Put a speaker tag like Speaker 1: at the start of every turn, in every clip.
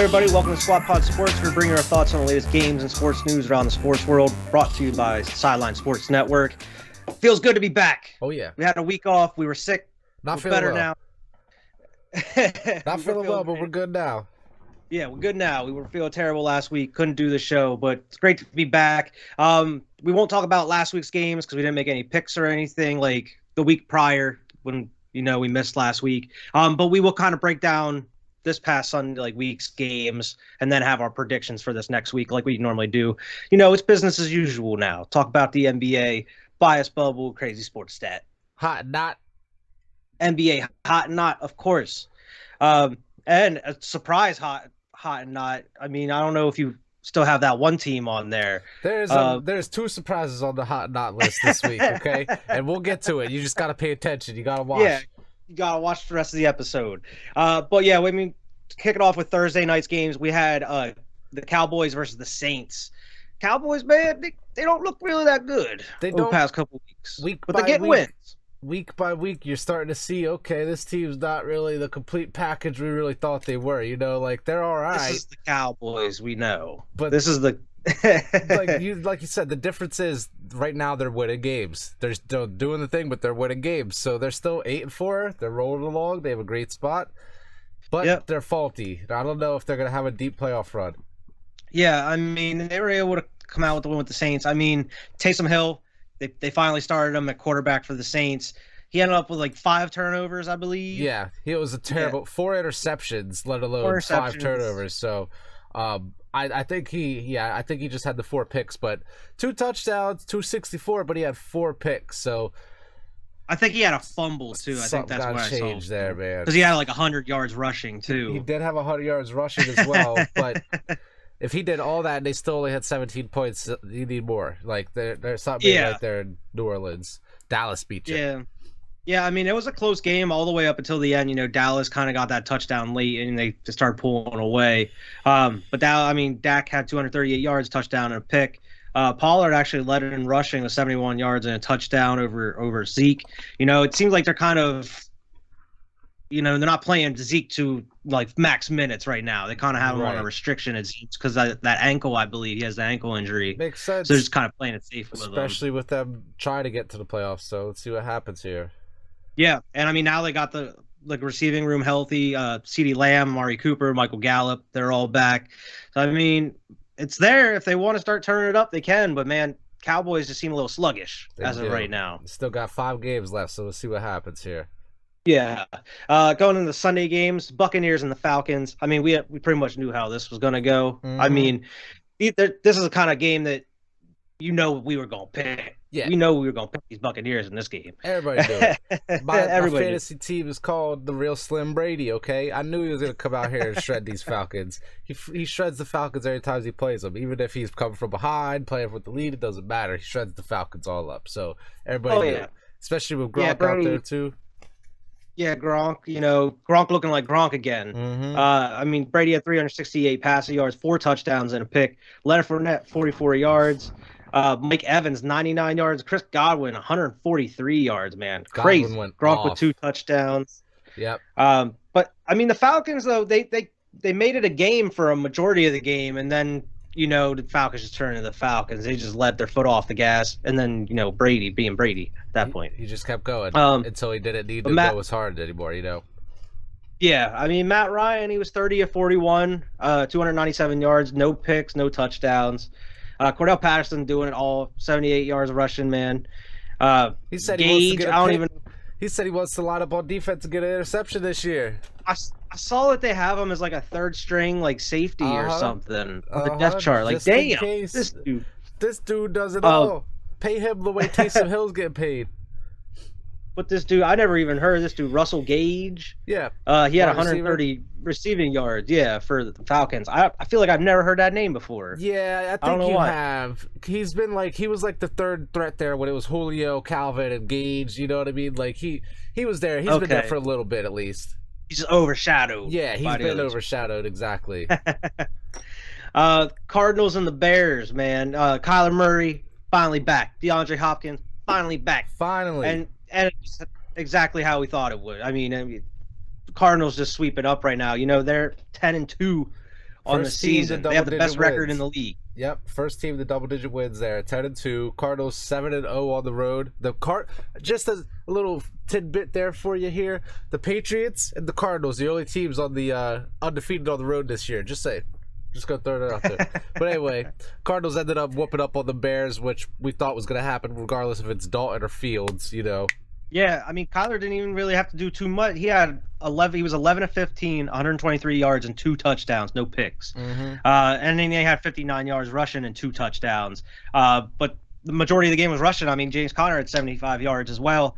Speaker 1: everybody. Welcome to Squad Pod Sports. We're bringing our thoughts on the latest games and sports news around the sports world, brought to you by Sideline Sports Network. Feels good to be back.
Speaker 2: Oh, yeah.
Speaker 1: We had a week off. We were sick.
Speaker 2: Not
Speaker 1: we're
Speaker 2: feeling
Speaker 1: better
Speaker 2: well.
Speaker 1: now.
Speaker 2: Not feeling well, but we're good now.
Speaker 1: Yeah, we're good now. We were feeling terrible last week. Couldn't do the show, but it's great to be back. We won't talk about last week's games because we didn't make any picks or anything like the week prior when, we missed last week. But we will kind of break down this past Sunday, week's games, and then have our predictions for this next week like we normally do. It's business as usual now. Talk about the NBA, bias bubble, crazy sports stat.
Speaker 2: Hot and not.
Speaker 1: NBA hot and not, of course. And a surprise hot and not. I mean, I don't know if you still have that one team on there.
Speaker 2: There's two surprises on the hot and not list this week, okay? And we'll get to it. You just got to pay attention. You got to watch.
Speaker 1: Yeah. You gotta watch the rest of the episode. But yeah, to kick it off with Thursday night's games, we had the Cowboys versus the Saints. Cowboys, man, they don't look really that good over the past couple weeks. But they're getting wins.
Speaker 2: Week by week, you're starting to see, okay, this team's not really the complete package we really thought they were. They're all right.
Speaker 1: This is the Cowboys, we know.
Speaker 2: But
Speaker 1: this is the
Speaker 2: like you said, the difference is right now they're winning games. They're still doing the thing, but they're winning games. So they're still 8-4. They're rolling along. They have a great spot, but They're faulty. I don't know if they're gonna have a deep playoff run.
Speaker 1: Yeah, I mean, they were able to come out with the win with the Saints. I mean, Taysom Hill, they finally started him at quarterback for the Saints. He ended up with 5 turnovers, I believe.
Speaker 2: Yeah, he was a terrible 4 interceptions, let alone 5 turnovers. So, I think he just had the 4 picks, but 2 touchdowns, 264, but he had 4 picks. So
Speaker 1: I think he had a fumble too. I think that's what I saw.
Speaker 2: Changed there, man.
Speaker 1: Because he had 100 yards rushing too.
Speaker 2: He did have 100 yards rushing as well, but if he did all that and they still only had 17 points, you need more. They're something like they're in New Orleans. Dallas beat you.
Speaker 1: Yeah, I mean, it was a close game all the way up until the end. Dallas kind of got that touchdown late, and they just started pulling away. But Dak had 238 yards, touchdown, and a pick. Pollard actually led it in rushing with 71 yards and a touchdown over Zeke. It seems like they're kind of, they're not playing Zeke to max minutes right now. They kind of have him on a restriction at Zeke because that ankle, I believe, he has the ankle injury.
Speaker 2: Makes sense.
Speaker 1: So they're just kind of playing it safe with
Speaker 2: especially with them trying to get to the playoffs. So let's see what happens here.
Speaker 1: Yeah, and I mean, now they got the receiving room healthy. CeeDee Lamb, Amari Cooper, Michael Gallup, they're all back. So, I mean, it's there. If they want to start turning it up, they can. But, man, Cowboys just seem a little sluggish of right now.
Speaker 2: Still got 5 games left, so we'll see what happens here.
Speaker 1: Yeah. Going into the Sunday games, Buccaneers and the Falcons. I mean, we pretty much knew how this was going to go. Mm-hmm. I mean, this is the kind of game that we were going to pick. Yeah. We know we were going to pick these Buccaneers in this game.
Speaker 2: Everybody knew it. My fantasy team is called the real Slim Brady, okay? I knew he was going to come out here and shred these Falcons. He shreds the Falcons every time he plays them. Even if he's coming from behind, playing with the lead, it doesn't matter. He shreds the Falcons all up. So everybody knew it. Especially with Gronk out there, too.
Speaker 1: Yeah, Gronk, Gronk looking like Gronk again. Mm-hmm. I mean, Brady had 368 passing yards, 4 touchdowns, and a pick. Leonard Fournette, 44 yards. Mike Evans, 99 yards. Chris Godwin, 143 yards, man. Crazy. Gronk with 2 touchdowns.
Speaker 2: Yep.
Speaker 1: But, I mean, the Falcons, though, they made it a game for a majority of the game, and then, the Falcons just turned into the Falcons. They just let their foot off the gas, and then, Brady being Brady at that point.
Speaker 2: He just kept going until he didn't need to go as hard anymore,
Speaker 1: Yeah, I mean, Matt Ryan, he was 30 of 41, 297 yards, no picks, no touchdowns. Cordell Patterson doing it all, 78 yards rushing, man.
Speaker 2: He said
Speaker 1: Gage,
Speaker 2: he said he wants to line up on defense to get an interception this year.
Speaker 1: I saw that they have him as a third string safety or something on the depth chart. Damn,
Speaker 2: this dude does it all. Pay him the way Taysom Hill's getting paid.
Speaker 1: But this dude, I never even heard of this dude, Russell Gage.
Speaker 2: Yeah.
Speaker 1: He had 130 receiving yards, for the Falcons. I feel like I've never heard that name before.
Speaker 2: Yeah, I think you have. He's been he was the third threat there when it was Julio, Calvin, and Gage. You know what I mean? He was there. He's been there for a little bit at least.
Speaker 1: He's overshadowed.
Speaker 2: Yeah, he's been overshadowed, exactly.
Speaker 1: Cardinals and the Bears, man. Kyler Murray, finally back. DeAndre Hopkins, finally back.
Speaker 2: Finally.
Speaker 1: And it's exactly how we thought it would. I mean, Cardinals just sweeping up right now. They're 10-2 on the season. They have the best record in the league.
Speaker 2: Yep, first team to double-digit wins there. 10-2. Cardinals 7-0 on the road. Just a little tidbit there for you here. The Patriots and the Cardinals, the only teams on the undefeated on the road this year. Just gonna throw that out there. But anyway, Cardinals ended up whooping up on the Bears, which we thought was gonna happen regardless if it's Dalton or Fields.
Speaker 1: Yeah, I mean, Kyler didn't even really have to do too much. He had 11. He was 11 of 15, 123 yards and 2 touchdowns, no picks.
Speaker 2: Mm-hmm.
Speaker 1: And then he had 59 yards rushing and 2 touchdowns. But the majority of the game was rushing. I mean, James Conner had 75 yards as well,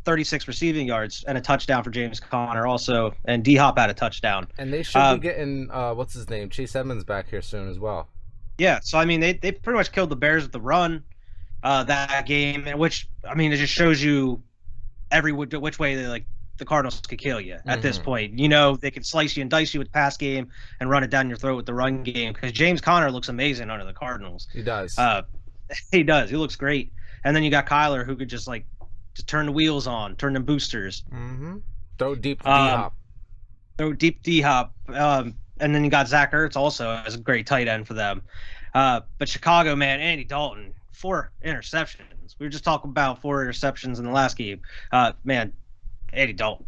Speaker 1: 36 receiving yards and a touchdown for James Conner also, and D-Hop had a touchdown.
Speaker 2: And they should be getting what's his name, Chase Edmonds back here soon as well.
Speaker 1: Yeah, so I mean, they pretty much killed the Bears with the run that game, which I mean, it just shows you which way the Cardinals could kill you at this point. They can slice you and dice you with the pass game and run it down your throat with the run game, because James Conner looks amazing under the Cardinals.
Speaker 2: He does.
Speaker 1: He does. He looks great. And then you got Kyler, who could just turn the wheels on, turn them boosters.
Speaker 2: Mm-hmm. Throw deep D-Hop.
Speaker 1: And then you got Zach Ertz also as a great tight end for them. But Chicago, man, Andy Dalton, 4 interceptions. We were just talking about 4 interceptions in the last game. Man, Andy Dalton.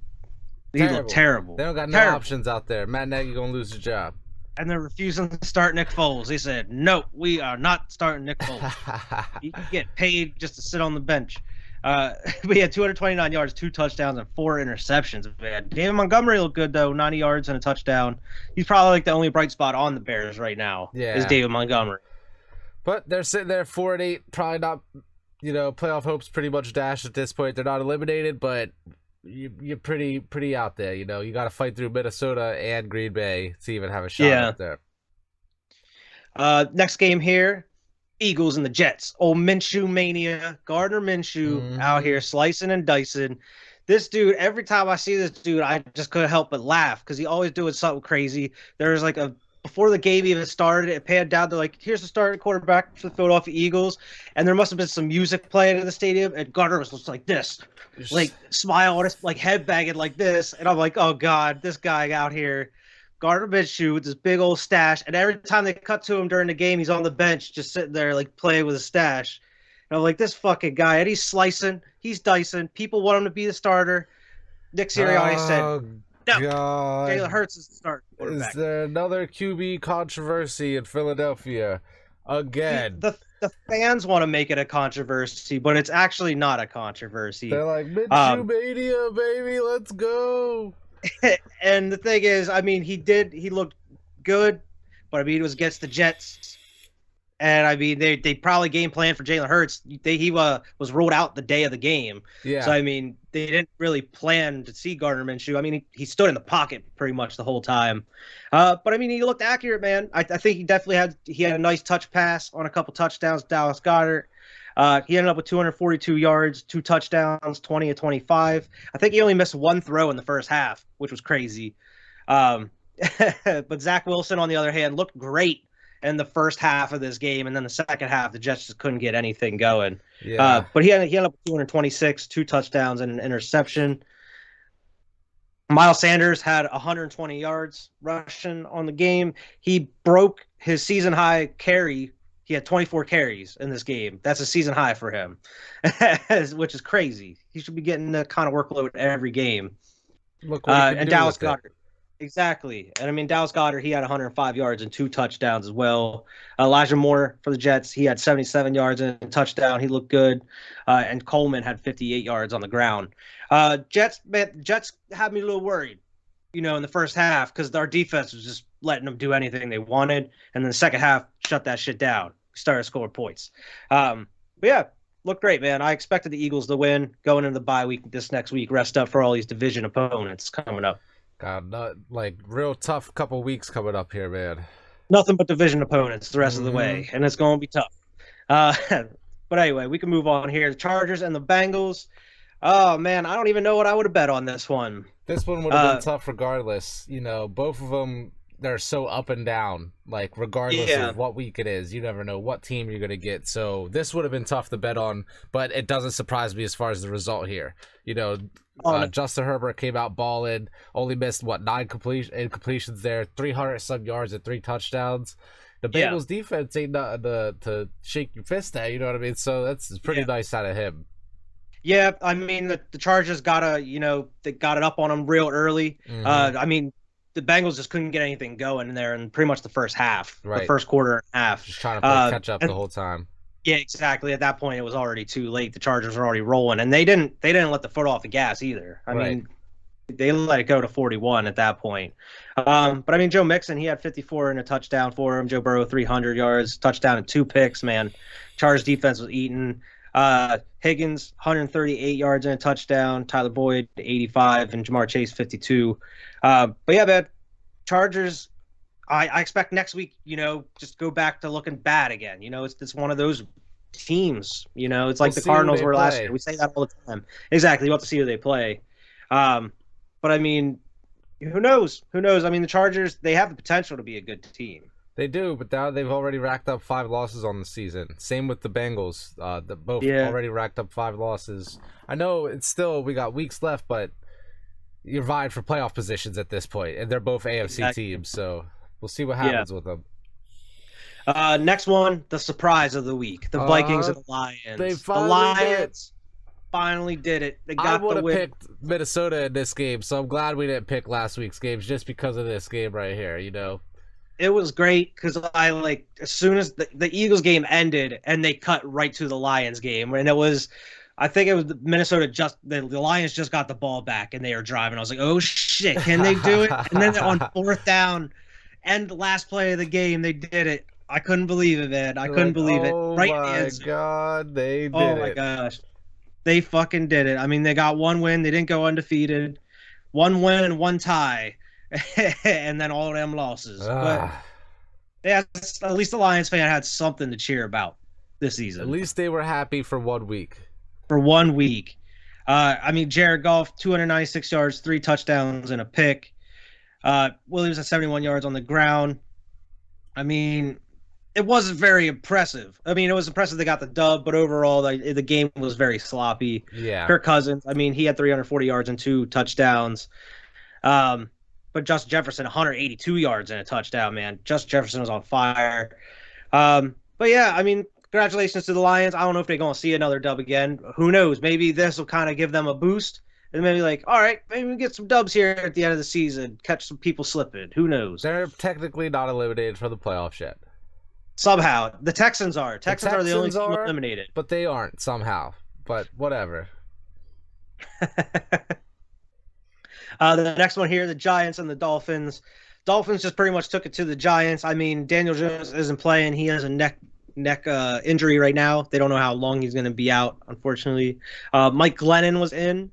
Speaker 1: He looked terrible.
Speaker 2: They don't got no options out there. Matt Nagy going to lose his job.
Speaker 1: And they're refusing to start Nick Foles. They said, no, we are not starting Nick Foles. He can get paid just to sit on the bench. We had 229 yards, 2 touchdowns, and 4 interceptions. Man, David Montgomery looked good, though, 90 yards and a touchdown. He's probably the only bright spot on the Bears right now is David Montgomery.
Speaker 2: But they're sitting there 4-8, probably not, playoff hopes pretty much dashed at this point. They're not eliminated, but you're pretty out there. You got to fight through Minnesota and Green Bay to even have a shot out there.
Speaker 1: Next game here, Eagles and the Jets. Old Minshew mania. Gardner Minshew out here slicing and dicing. This dude, every time I see this dude, I just couldn't help but laugh because he always doing something crazy. There's before the game even started, it panned down. They're like, here's the starting quarterback for the Philadelphia Eagles. And there must have been some music playing in the stadium. And Gardner was just like this, smile on his, head banging like this. And I'm like, oh, God, this guy out here, Gardner Minshew with this big old stash. And every time they cut to him during the game, he's on the bench just sitting there, playing with a stash. And I'm like, this fucking guy. And he's slicing. He's dicing. People want him to be the starter. Nick Sirianni said, no,
Speaker 2: God.
Speaker 1: Jalen Hurts is the starting quarterback.
Speaker 2: Is there another QB controversy in Philadelphia again?
Speaker 1: The fans want to make it a controversy, but it's actually not a controversy.
Speaker 2: They're like, Minshew mania, baby, let's go.
Speaker 1: And the thing is, I mean, he looked good, but I mean, it was against the Jets. And I mean, they probably game planned for Jalen Hurts. He was ruled out the day of the game. Yeah. So I mean, they didn't really plan to see Gardner Minshew. I mean, he stood in the pocket pretty much the whole time. But I mean, he looked accurate, man. I think he definitely had a nice touch pass on a couple touchdowns. Dallas Goedert. He ended up with 242 yards, 2 touchdowns, 20 of 25. I think he only missed 1 throw in the first half, which was crazy. But Zach Wilson, on the other hand, looked great in the first half of this game, and then the second half, the Jets just couldn't get anything going. Yeah. But he ended up with 226, 2 touchdowns, and an interception. Miles Sanders had 120 yards rushing on the game. He broke his season high carry. He had 24 carries in this game. That's a season high for him, which is crazy. He should be getting the kind of workload every game.
Speaker 2: Look what he can
Speaker 1: and
Speaker 2: do
Speaker 1: Dallas
Speaker 2: with
Speaker 1: Goedert. Exactly. And I mean, Dallas Goedert, he had 105 yards and 2 touchdowns as well. Elijah Moore for the Jets, he had 77 yards and a touchdown. He looked good. And Coleman had 58 yards on the ground. Jets had me a little worried, in the first half, because our defense was just letting them do anything they wanted. And then the second half, shut that shit down. We started scoring points. But yeah, looked great, man. I expected the Eagles to win going into the bye week this next week, rest up for all these division opponents coming up.
Speaker 2: God, real tough couple weeks coming up here, man.
Speaker 1: Nothing but division opponents the rest of the way, and it's going to be tough. But anyway, we can move on here. The Chargers and the Bengals. Oh, man, I don't even know what I would have bet on this one.
Speaker 2: This one would have been tough regardless. Both of them, they're so up and down. Like, regardless of what week it is, you never know what team you're gonna get. So this would have been tough to bet on, but it doesn't surprise me as far as the result here. Justin Herbert came out balling, only missed 9 incompletions there, 300 some yards and 3 touchdowns. The Bengals defense ain't nothing to shake your fist at, you know what I mean? So that's pretty nice out of him.
Speaker 1: Yeah, I mean, the Chargers they got it up on them real early. Mm-hmm. I mean, the Bengals just couldn't get anything going in there in pretty much the first half, the first quarter and a half.
Speaker 2: Just trying to play catch up the whole time.
Speaker 1: Yeah, exactly. At that point, it was already too late. The Chargers were already rolling, and they didn't let the foot off the gas either. I mean, they let it go to 41 at that point. But I mean, Joe Mixon, he had 54 and a touchdown for him. Joe Burrow, 300 yards, touchdown and 2 picks. Man, Chargers defense was eating. Higgins, 138 yards and a touchdown. Tyler Boyd, 85, and Jamar Chase, 52. But yeah, man, Chargers, I expect next week, just go back to looking bad again. It's one of those teams. It's like the Cardinals were last year. We say that all the time. Exactly. We'll have to see who they play. But I mean, who knows? Who knows? I mean, the Chargers, they have the potential to be a good team.
Speaker 2: They do, but now they've already racked up 5 losses on the season. Same with the Bengals. Both already racked up 5 losses. I know we got weeks left, but you're vying for playoff positions at this point, and they're both AFC teams, so we'll see what happens with them.
Speaker 1: Next one, the surprise of the week, the Vikings and the Lions. The Lions finally did it. They got the win. I would have picked
Speaker 2: Minnesota in this game, so I'm glad we didn't pick last week's games just because of this game right here,
Speaker 1: It was great because as soon as the Eagles game ended and they cut right to the Lions game, and I think it was Minnesota the Lions just got the ball back and they were driving. I was like, oh shit, can they do it? And then on 4th down and the last play of the game, they did it. I couldn't believe it, man. I couldn't believe it. Right
Speaker 2: my God, they did it.
Speaker 1: Oh my gosh. They fucking did it. I mean, they got 1 win. They didn't go undefeated. 1 win and 1 tie. And then all of them losses. But at least the Lions fan had something to cheer about this season.
Speaker 2: At least they were happy for 1 week.
Speaker 1: For 1 week. I mean, Jared Goff, 296 yards, 3 touchdowns, and a pick. Williams at 71 yards on the ground. I mean, it wasn't very impressive. I mean, it was impressive they got the dub, but overall, the game was very sloppy.
Speaker 2: Yeah.
Speaker 1: Kirk Cousins, I mean, he had 340 yards and 2 touchdowns. But Justin Jefferson, 182 yards and a touchdown, man. Justin Jefferson was on fire. But yeah, I mean, congratulations to the Lions. I don't know if they're going to see another dub again. Who knows? Maybe this will kind of give them a boost. And maybe all right, maybe we get some dubs here at the end of the season. Catch some people slipping. Who knows?
Speaker 2: They're technically not eliminated for the playoffs yet.
Speaker 1: Somehow. The Texans are. Texans are the only team eliminated.
Speaker 2: But they aren't somehow. But whatever.
Speaker 1: The next one here, the Giants and the Dolphins. Dolphins just pretty much took it to the Giants. I mean, Daniel Jones isn't playing. He has a neck injury right now. They don't know how long he's going to be out, unfortunately. Mike Glennon was in.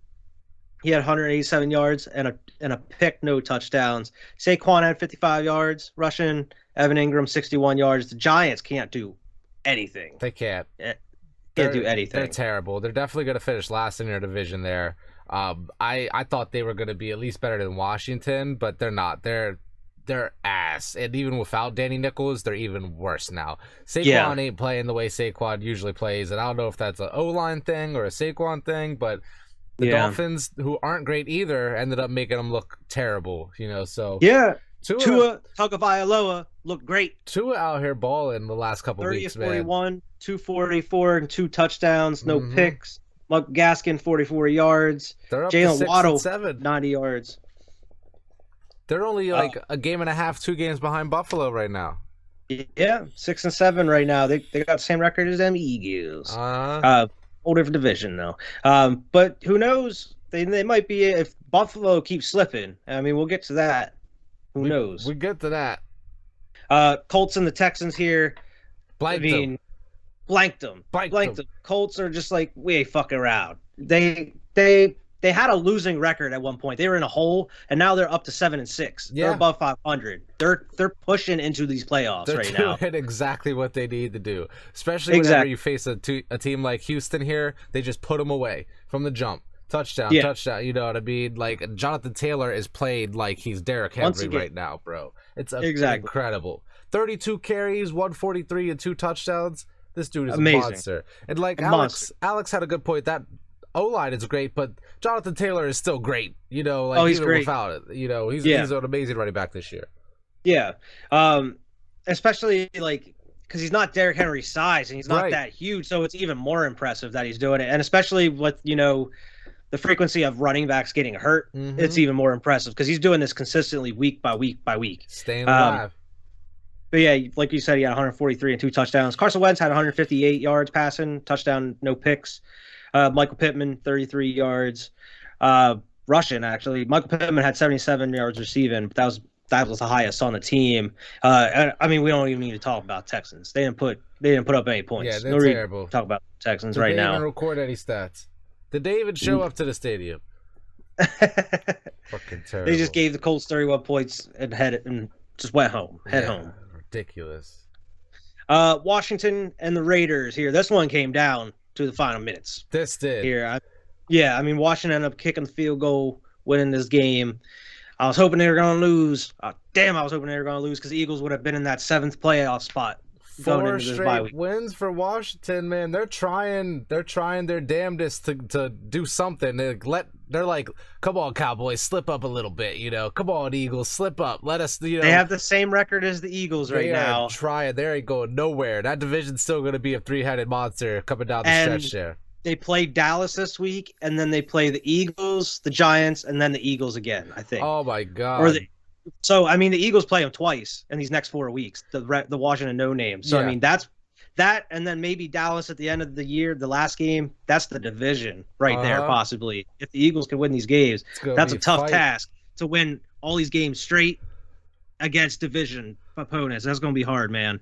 Speaker 1: He had 187 yards and a pick, no touchdowns. Saquon had 55 yards rushing. Evan Ingram, 61 yards. The Giants can't do anything.
Speaker 2: They can't.
Speaker 1: Can't do anything.
Speaker 2: They're terrible. They're definitely going to finish last in their division there. I thought they were going to be at least better than Washington, but they're not. They're ass. And even without Danny Nichols, they're even worse now. Saquon ain't playing the way Saquon usually plays, and I don't know if that's an O-line thing or a Saquon thing, but the Dolphins, who aren't great either, ended up making them look terrible, so...
Speaker 1: Yeah, Tua Tagovailoa looked great.
Speaker 2: Tua out here balling the last couple weeks, man.
Speaker 1: 30-41, 244, and 2 touchdowns, no picks. Mark Gaskin, 44 yards.
Speaker 2: Jalen Waddle,
Speaker 1: 90 yards.
Speaker 2: They're only a game and a half, 2 games behind Buffalo right now.
Speaker 1: Yeah, 6-7 right now. They got the same record as them Eagles. Whole different division though. But who knows? They might be if Buffalo keeps slipping. I mean, we'll get to that. Who knows?
Speaker 2: We get to that.
Speaker 1: Colts and the Texans here. Blanked them. Colts are just like, we ain't fucking around. They had a losing record at one point. They were in a hole, and now they're up to 7-6.
Speaker 2: Yeah.
Speaker 1: They're above 500. They're pushing into these playoffs right now.
Speaker 2: They're doing exactly what they need to do. Especially whenever you face a team like Houston here, they just put them away from the jump. Touchdown. You know what I mean? Like, Jonathan Taylor is played like he's Derrick Henry right now, bro. It's incredible. 32 carries, 143, and 2 touchdowns. This dude is
Speaker 1: amazing.
Speaker 2: A monster. And like Alex had a good point. That O-line is great, but Jonathan Taylor is still great. You know, like
Speaker 1: he's
Speaker 2: even
Speaker 1: great.
Speaker 2: Without it, you know, he's an amazing running back this year.
Speaker 1: Yeah, especially like because he's not Derrick Henry's size and he's not that huge, so it's even more impressive that he's doing it. And especially with the frequency of running backs getting hurt, it's even more impressive because he's doing this consistently week by week by week.
Speaker 2: Staying alive.
Speaker 1: But yeah, like you said, he had 143 and 2 touchdowns. Carson Wentz had 158 yards passing, touchdown, no picks. Michael Pittman, 33 yards. Rushing, actually. Michael Pittman had 77 yards receiving, but that was the highest on the team. I mean, we don't even need to talk about Texans. They didn't put up any points.
Speaker 2: Yeah, they're terrible.
Speaker 1: Talk about Texans right now.
Speaker 2: Did they even record any stats? Did they even show up to the stadium? Fucking terrible.
Speaker 1: They just gave the Colts 31 points and just went home. Head home.
Speaker 2: Ridiculous.
Speaker 1: Washington and the Raiders here. This one came down to the final minutes.
Speaker 2: This did.
Speaker 1: Here. I mean, Washington ended up kicking the field goal, winning this game. I was hoping they were going to lose. I was hoping they were going to lose because the Eagles would have been in that 7th playoff spot.
Speaker 2: 4 straight wins for Washington, man. They're trying their damnedest to do something. They're like, come on, Cowboys, slip up a little bit, Come on, Eagles, slip up. Let us, They
Speaker 1: have the same record as the Eagles right now.
Speaker 2: Trying. They ain't going nowhere. That division's still going to be a 3-headed monster coming down the stretch there.
Speaker 1: They play Dallas this week, and then they play the Eagles, the Giants, and then the Eagles again, I think.
Speaker 2: Oh, my God.
Speaker 1: So, I mean, the Eagles play them twice in these next 4 weeks, the Washington no-name. So, I mean, that's that, and then maybe Dallas at the end of the year, the last game, that's the division right there, possibly. If the Eagles can win these games, that's a tough task to win all these games straight against division opponents. That's going to be hard, man.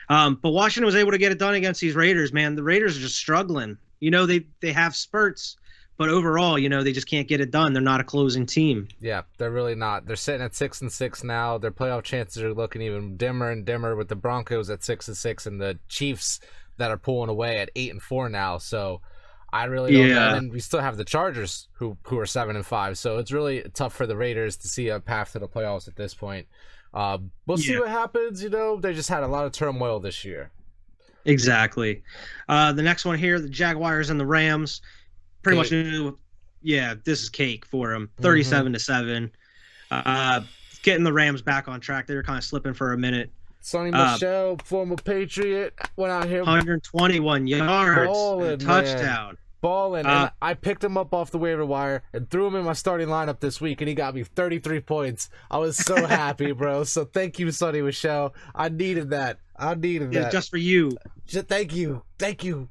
Speaker 1: But Washington was able to get it done against these Raiders, man. The Raiders are just struggling. They have spurts, but overall, they just can't get it done. They're not a closing team.
Speaker 2: Yeah, they're really not. They're sitting at 6-6 now. Their playoff chances are looking even dimmer and dimmer with the Broncos at 6-6 and the Chiefs that are pulling away at 8-4 now. So I really don't know. And we still have the Chargers who are 7-5. So it's really tough for the Raiders to see a path to the playoffs at this point. We'll see what happens. They just had a lot of turmoil this year.
Speaker 1: Exactly. The next one here, the Jaguars and the Rams. Pretty much knew, this is cake for them. 37-7. Getting the Rams back on track. They were kind of slipping for a minute.
Speaker 2: Sonny Michel, former Patriot, went out here
Speaker 1: 121 yards, touchdown.
Speaker 2: Balling, and I picked him up off the waiver wire and threw him in my starting lineup this week, and he got me 33 points. I was so happy, bro. So thank you, Sonny Michel. I needed that.
Speaker 1: Just for you.
Speaker 2: Thank you.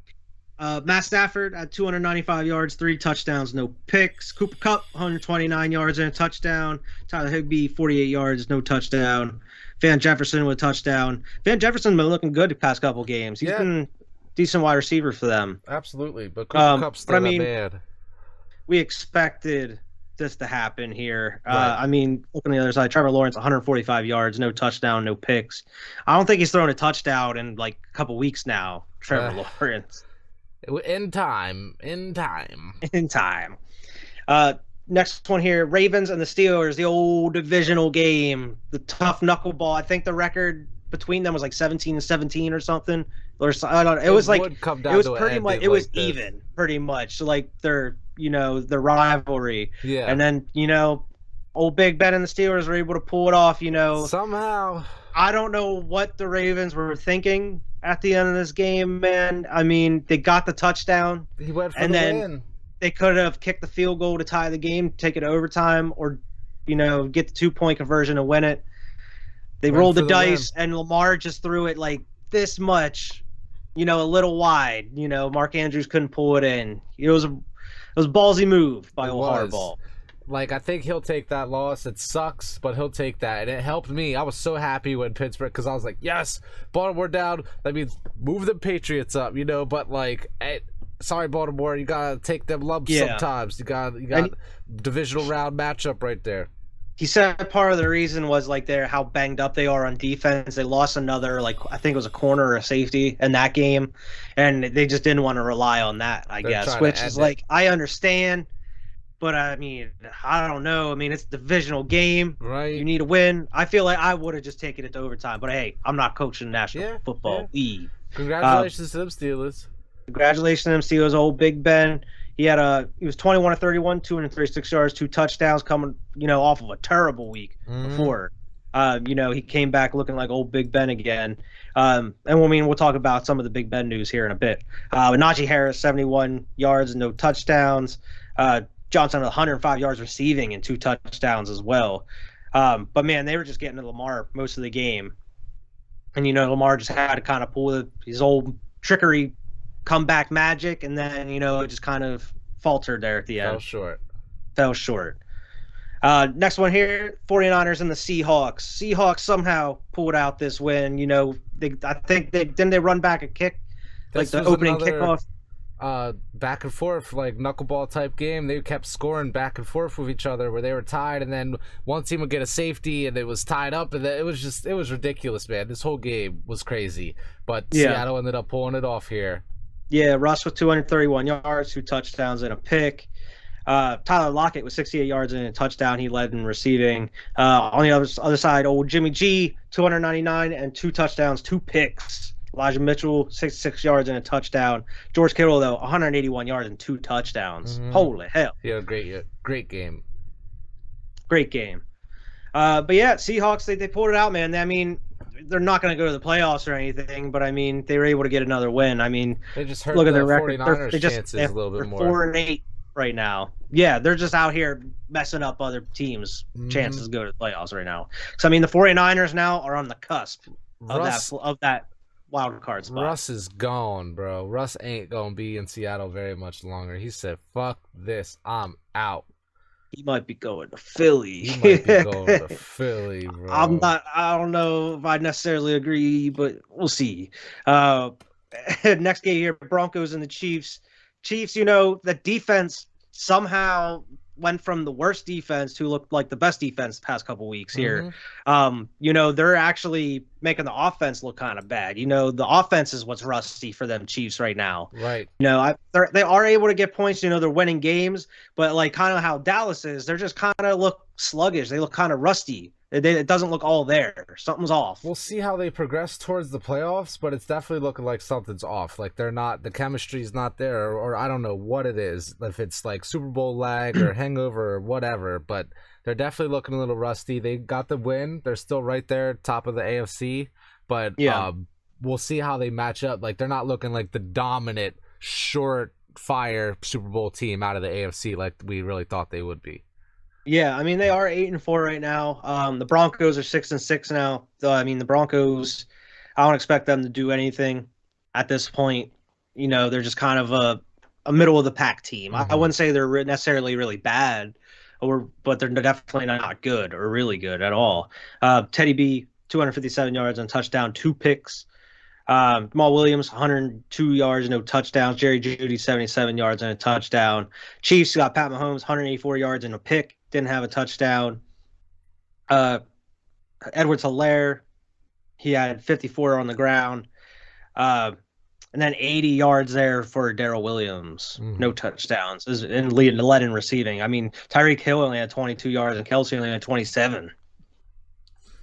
Speaker 1: Matt Stafford at 295 yards, 3 touchdowns, no picks. Cooper Kupp, 129 yards and a touchdown. Tyler Higbee, 48 yards, no touchdown. Van Jefferson with a touchdown. Van Jefferson's been looking good the past couple games. He's been decent wide receiver for them.
Speaker 2: Absolutely, but Cooper Kupp's still bad.
Speaker 1: We expected this to happen here. I mean, look on the other side. Trevor Lawrence, 145 yards, no touchdown, no picks. I don't think he's thrown a touchdown in like a couple weeks now. Trevor Lawrence.
Speaker 2: In time.
Speaker 1: Next one here, Ravens and the Steelers, the old divisional game, the tough knuckleball. I think the record between them was like 17-17 or something. Or I don't know. It was like it was pretty much it was even pretty much. So like their the rivalry.
Speaker 2: Yeah.
Speaker 1: And then old Big Ben and the Steelers were able to pull it off.
Speaker 2: Somehow.
Speaker 1: I don't know what the Ravens were thinking at the end of this game, man. I mean, they got the touchdown.
Speaker 2: He went for the win.
Speaker 1: They could have kicked the field goal to tie the game, take it to overtime, or, get the 2-point conversion and win it. They rolled the dice, and Lamar just threw it like this much, a little wide. Mark Andrews couldn't pull it in. It was a ballsy move by old Harbaugh.
Speaker 2: Like, I think he'll take that loss. It sucks, but he'll take that. And it helped me. I was so happy when Pittsburgh, because I was like, yes, Baltimore down. That means move the Patriots up, But, like, sorry, Baltimore, you got to take them lumps sometimes. You got divisional round matchup right there.
Speaker 1: He said part of the reason was, like, how banged up they are on defense. They lost another, like, I think it was a corner or a safety in that game. And they just didn't want to rely on that, I guess. Which is, like, I understand. But I mean, I don't know. I mean, it's a divisional game.
Speaker 2: Right.
Speaker 1: You need a win. I feel like I would have just taken it to overtime. But hey, I'm not coaching the National Football League.
Speaker 2: Congratulations to them Steelers.
Speaker 1: Congratulations to them Steelers. Old Big Ben. He was 21 of 31, 236 yards, 2 touchdowns, coming off of a terrible week before. He came back looking like old Big Ben again. And we'll talk about some of the Big Ben news here in a bit. Najee Harris, 71 yards and no touchdowns. Johnson, 105 yards receiving and 2 touchdowns as well. But man, they were just getting to Lamar most of the game. And Lamar just had to kind of pull his old trickery comeback magic, and then it just kind of faltered there at the end. Fell short. Next one here, 49ers and the Seahawks. Seahawks somehow pulled out this win. I think they run back a kick, like the opening kickoff.
Speaker 2: Back and forth, like knuckleball type game. They kept scoring back and forth with each other where they were tied, and then one team would get a safety and it was tied up, and it was ridiculous, man. This whole game was crazy, but Seattle ended up pulling it off here. Yeah,
Speaker 1: Russ with 231 yards, 2 touchdowns and a pick. Tyler Lockett with 68 yards and a touchdown. He led in receiving. On the other side, old Jimmy G, 299 and 2 touchdowns, 2 picks. Elijah Mitchell, 66 yards and a touchdown. George Kittle, though, 181 yards and 2 touchdowns. Holy hell.
Speaker 2: Yeah, great game.
Speaker 1: Great game. But yeah, Seahawks, they pulled it out, man. I mean, they're not going to go to the playoffs or anything, but I mean, they were able to get another win. I mean,
Speaker 2: they just hurt look at their record. 49ers chances a little bit more.
Speaker 1: 4-8 right now. Yeah, they're just out here messing up other teams' chances to go to the playoffs right now. So I mean, the 49ers now are on the cusp of that wild card spot.
Speaker 2: Russ is gone, bro. Russ ain't gonna be in Seattle very much longer. He said, "Fuck this, I'm out."
Speaker 1: He might be going to Philly.
Speaker 2: He might be going to Philly, bro.
Speaker 1: I don't know if I necessarily agree, but we'll see. Next game here, Broncos and the Chiefs. Chiefs, the defense somehow went from the worst defense to look like the best defense the past couple weeks here. They're actually making the offense look kind of bad. The offense is what's rusty for them Chiefs right now.
Speaker 2: Right.
Speaker 1: They are able to get points. They're winning games, but like kind of how Dallas is, they're just kind of look sluggish. They look kind of rusty. It doesn't look all there. Something's off.
Speaker 2: We'll see how they progress towards the playoffs, but it's definitely looking like something's off. Like the chemistry's not there, or I don't know what it is. If it's like Super Bowl lag or hangover or whatever, but they're definitely looking a little rusty. They got the win. They're still right there, top of the AFC, but we'll see how they match up. Like they're not looking like the dominant, short fire Super Bowl team out of the AFC like we really thought they would be.
Speaker 1: Yeah, I mean they are 8-4 right now. The Broncos are 6-6 now. So I mean the Broncos, I don't expect them to do anything at this point. They're just kind of a middle of the pack team. I wouldn't say they're necessarily really bad, but they're definitely not good or really good at all. Teddy B, 257 yards and a touchdown, 2 picks. Jamal Williams, 102 yards, no touchdowns. Jerry Jeudy, 77 yards and a touchdown. Chiefs got Pat Mahomes, 184 yards and a pick. Didn't have a touchdown. Edwards-Helaire, he had 54 on the ground. And then 80 yards there for Darrell Williams. No touchdowns. And led in receiving. I mean, Tyreek Hill only had 22 yards and Kelsey only had 27.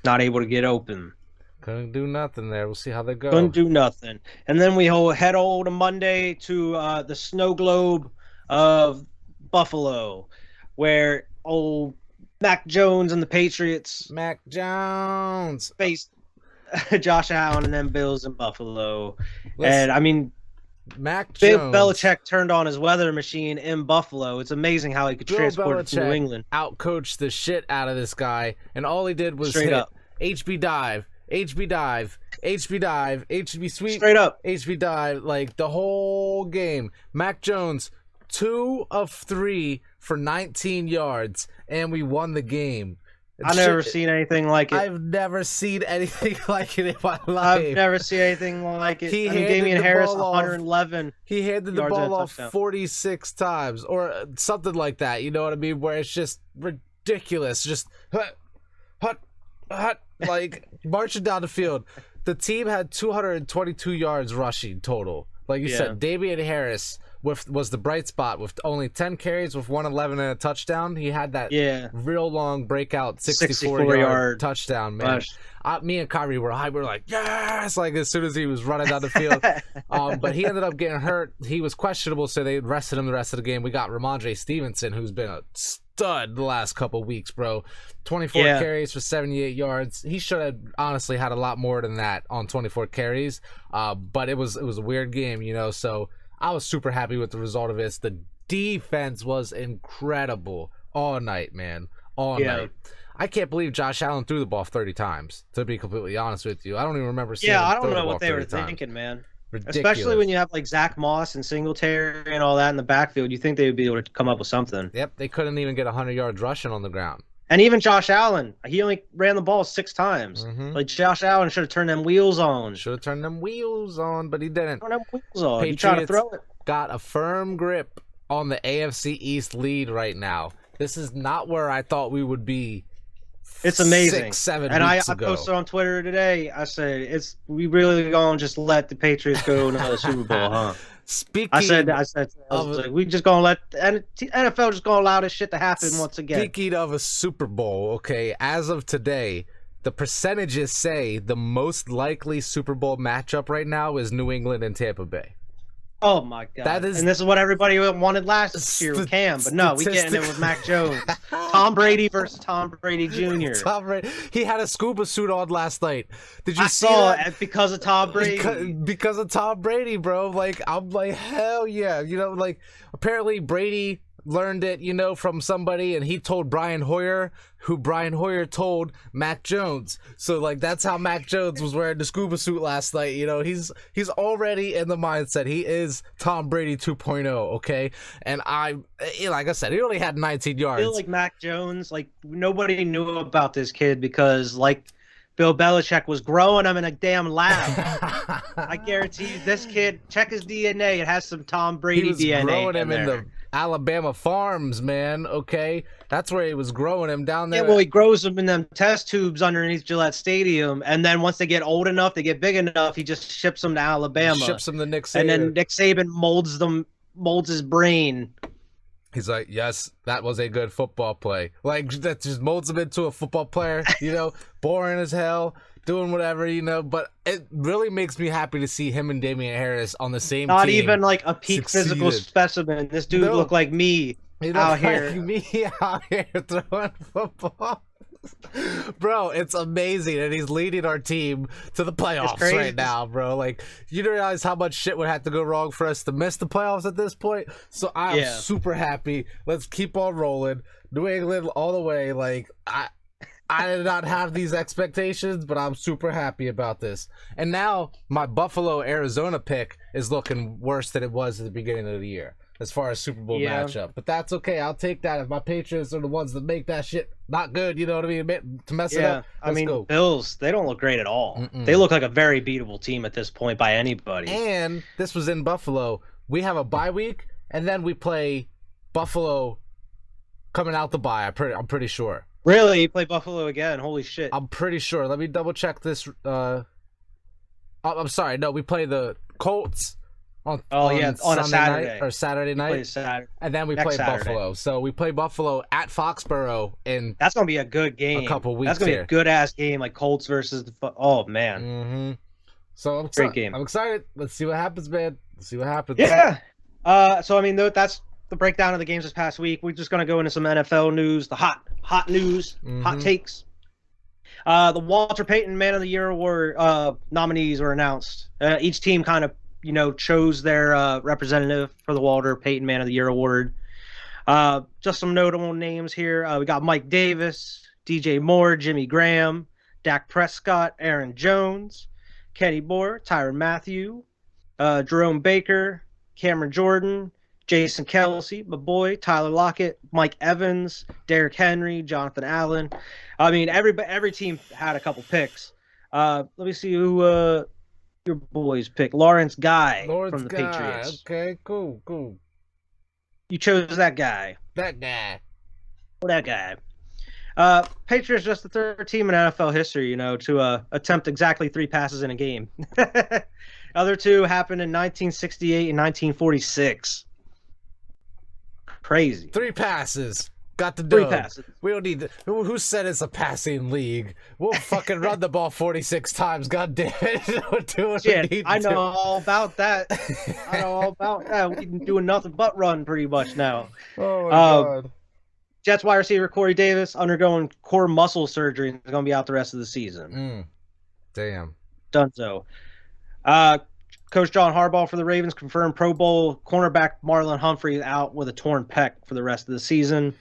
Speaker 1: Not able to get open.
Speaker 2: Couldn't do nothing there. We'll see how they go.
Speaker 1: Couldn't do nothing. And then we head over to Monday to the snow globe of Buffalo, where old Mac Jones and the Patriots faced Josh Allen and then Bills in Buffalo. And I mean,
Speaker 2: Mac
Speaker 1: Bill
Speaker 2: Jones,
Speaker 1: Belichick turned on his weather machine in Buffalo. It's amazing how he could transport it to New England.
Speaker 2: Outcoached the shit out of this guy, and all he did was hit HB dive, HB dive, HB dive, HB sweep,
Speaker 1: straight up,
Speaker 2: HB dive, like the whole game. Mac Jones, 2 of 3 for 19 yards, and we won the game.
Speaker 1: I've never seen anything like it.
Speaker 2: I've never seen anything like it in my life.
Speaker 1: I've never seen anything like it. Damian Harris, 111.
Speaker 2: He handed the ball off 46 times or something like that. You know what I mean? Where it's just ridiculous. Just like marching down the field. The team had 222 yards rushing total. Like you said, Damian Harris was the bright spot with only 10 carries with 111 and a touchdown. He had that real long breakout 64-yard touchdown, man. Me and Kyrie were high. We were like, yes, like as soon as he was running down the field. But he ended up getting hurt. He was questionable, so they rested him the rest of the game. We got Ramondre Stevenson, who's been a stud the last couple weeks, bro. 24 carries for 78 yards. He should have honestly had a lot more than that on 24 carries. But it was a weird game, you know, so I was super happy with the result of this. The defense was incredible all night, man. All night. I can't believe Josh Allen threw the ball 30 times, to be completely honest with you. I don't even remember seeing him
Speaker 1: I don't
Speaker 2: throw
Speaker 1: know
Speaker 2: the ball
Speaker 1: what they were
Speaker 2: 30
Speaker 1: thinking, man.
Speaker 2: Ridiculous.
Speaker 1: Especially when you have like Zach Moss and Singletary and all that in the backfield. You think they would be able to come up with something.
Speaker 2: Yep, they couldn't even get 100 yards rushing on the ground.
Speaker 1: And even Josh Allen, he only ran the ball 6 times. Like Josh Allen should have turned them wheels on.
Speaker 2: Should have turned them wheels on, but he didn't.
Speaker 1: Turn them wheels on.
Speaker 2: Patriots
Speaker 1: he tried to throw it.
Speaker 2: Got a firm grip on the AFC East lead right now. This is not where I thought we would be.
Speaker 1: It's amazing.
Speaker 2: 6-7 weeks ago.
Speaker 1: I posted on Twitter today. I said, we really gonna just let the Patriots go another Super Bowl, huh? I was like, we just gonna let the NFL just gonna allow this shit to happen once again.
Speaker 2: Speaking of a Super Bowl, okay, as of today, the percentages say the most likely Super Bowl matchup right now is New England and Tampa Bay.
Speaker 1: Oh my god! And this is what everybody wanted last year with Cam, but no, we getting it with Mac Jones, Tom Brady versus Tom Brady Jr.
Speaker 2: Tom Brady, he had a scuba suit on last night. Did you see
Speaker 1: saw
Speaker 2: that?
Speaker 1: It because of Tom Brady.
Speaker 2: Because of Tom Brady, bro. Like I'm like hell yeah, you know. Like apparently Brady learned it, you know, from somebody, and he told Brian Hoyer, who Brian Hoyer told Mac Jones. So like that's how Mac Jones was wearing the scuba suit last night. You know, he's already in the mindset. He is Tom Brady 2.0, okay? And like I said, he only had 19 yards.
Speaker 1: I feel like Mac Jones, like nobody knew about this kid because like Bill Belichick was growing him in a damn lab. I guarantee you, this kid, check his DNA. It has some Tom Brady DNA.
Speaker 2: He was growing him
Speaker 1: in
Speaker 2: the Alabama farms, man. Okay, that's where he was growing him down there.
Speaker 1: Yeah, well, he grows them in them test tubes underneath Gillette Stadium, and then once they get old enough, they get big enough, he just ships them to Alabama.
Speaker 2: Ships them to Nick Saban,
Speaker 1: and then Nick Saban molds his brain.
Speaker 2: He's like, yes, that was a good football play. Like, that just molds him into a football player, you know, boring as hell, doing whatever, you know. But it really makes me happy to see him and Damian Harris on the same team.
Speaker 1: Not even like a peak physical specimen. This dude looked like me out here.
Speaker 2: Like me out here throwing football. Bro, it's amazing, and he's leading our team to the playoffs right now, bro. Like, you don't realize how much shit would have to go wrong for us to miss the playoffs at this point. So I'm super happy. Let's keep on rolling. New England all the way. Like, I did not have these expectations, but I'm super happy about this. And now my Buffalo Arizona pick is looking worse than it was at the beginning of the year as far as Super Bowl matchup. But that's okay. I'll take that. If my Patriots are the ones that make that shit not good, you know what I mean, to mess it up. Go.
Speaker 1: Bills, they don't look great at all. They look like a very beatable team at this point by anybody.
Speaker 2: And this was in Buffalo. We have a bye week, and then we play Buffalo coming out the bye. I'm pretty sure.
Speaker 1: Really? You play Buffalo again? Holy shit.
Speaker 2: I'm pretty sure. Let me double check this. I'm sorry. No, we play the Colts on
Speaker 1: a Saturday
Speaker 2: night, or Saturday night. And then we play Buffalo. So we play Buffalo at Foxborough, and
Speaker 1: that's gonna be a good game.
Speaker 2: A couple weeks.
Speaker 1: That's gonna be a good ass game, like Colts versus oh man.
Speaker 2: Mm-hmm. So I'm
Speaker 1: great game.
Speaker 2: I'm excited. Let's see what happens, man. Let's see what happens.
Speaker 1: Yeah. So I mean, that's the breakdown of the games this past week. We're just gonna go into some NFL news, the hot news, hot takes. The Walter Payton Man of the Year award nominees were announced. Each team kind of chose their representative for the Walter Payton Man of the Year award. Just some notable names here. We got Mike Davis, DJ Moore, Jimmy Graham, Dak Prescott, Aaron Jones, Kenny Moore, Tyrann Mathieu, Jerome Baker, Cameron Jordan, Jason Kelce, my boy, Tyler Lockett, Mike Evans, Derrick Henry, Jonathan Allen. I mean, every team had a couple picks. Let me see who your boys pick. Lawrence Guy from the Patriots.
Speaker 2: Okay, cool.
Speaker 1: You chose that guy.
Speaker 2: That guy.
Speaker 1: Patriots just the third team in NFL history, to attempt exactly 3 passes in a game. Other two happened in 1968 and 1946. Crazy.
Speaker 2: 3 passes. Got the dub.
Speaker 1: 3 passes.
Speaker 2: We don't need who said it's a passing league? We'll fucking run the ball 46 times. God damn it.
Speaker 1: I know all about that. We've been doing nothing but run pretty much now.
Speaker 2: Oh, my God.
Speaker 1: Jets wide receiver Corey Davis undergoing core muscle surgery and is going to be out the rest of the season.
Speaker 2: Damn.
Speaker 1: Dunzo. Coach John Harbaugh for the Ravens confirmed Pro Bowl cornerback Marlon Humphrey out with a torn pec for the rest of the season.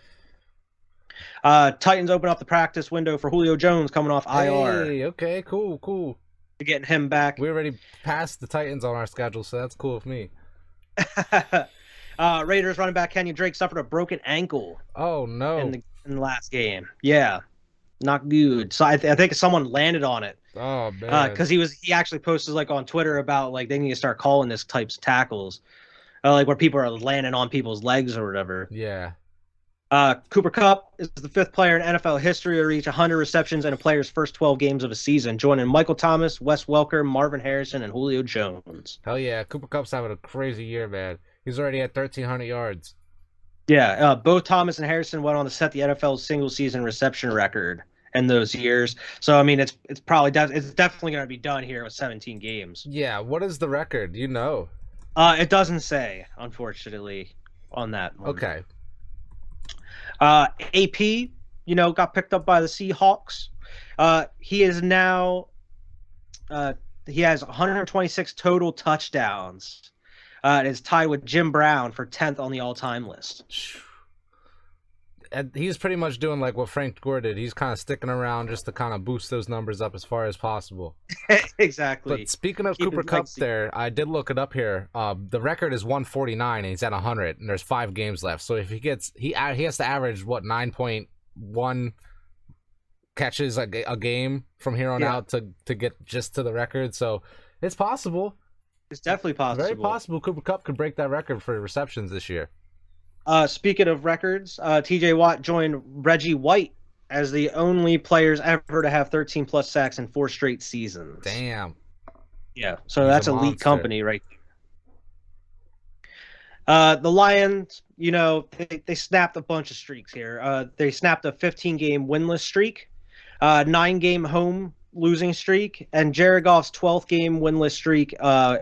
Speaker 1: Titans open up the practice window for Julio Jones coming off IR.
Speaker 2: Hey, okay, cool.
Speaker 1: Getting him back.
Speaker 2: We already passed the Titans on our schedule, so that's cool with me.
Speaker 1: Raiders running back Kenyon Drake suffered a broken ankle.
Speaker 2: Oh, no.
Speaker 1: In the last game. Yeah. Not good. So I think someone landed on it.
Speaker 2: Oh, man.
Speaker 1: Because he actually posted like on Twitter about like they need to start calling this types of tackles. Like where people are landing on people's legs or whatever.
Speaker 2: Yeah.
Speaker 1: Cooper Kupp is the 5th player in NFL history to reach 100 receptions in a player's first 12 games of a season, joining Michael Thomas, Wes Welker, Marvin Harrison, and Julio Jones.
Speaker 2: Hell yeah. Cooper Kupp's having a crazy year, man. He's already at 1,300 yards.
Speaker 1: Yeah. Both Thomas and Harrison went on to set the NFL's single-season reception record in those years. So, I mean, it's definitely going to be done here with 17 games.
Speaker 2: Yeah. What is the record? You know?
Speaker 1: It doesn't say, unfortunately, on that one.
Speaker 2: Okay.
Speaker 1: AP, got picked up by the Seahawks. He is now he has 126 total touchdowns. It is tied with Jim Brown for 10th on the all-time list.
Speaker 2: And he's pretty much doing like what Frank Gore did. He's kind of sticking around just to kind of boost those numbers up as far as possible.
Speaker 1: Exactly.
Speaker 2: But speaking of Cooper Kupp there, I did look it up here. The record is 149 and he's at 100 and there's 5 games left. So if he has to average 9.1 catches a game from here on out to get just to the record. So it's possible.
Speaker 1: It's definitely possible.
Speaker 2: Very possible Cooper Kupp could break that record for receptions this year.
Speaker 1: Speaking of records, TJ Watt joined Reggie White as the only players ever to have 13-plus sacks in 4 straight seasons.
Speaker 2: Damn.
Speaker 1: Yeah, so that's elite company right there. The Lions, they snapped a bunch of streaks here. They snapped a 15-game winless streak, 9-game home losing streak, and Jared Goff's 12th game winless streak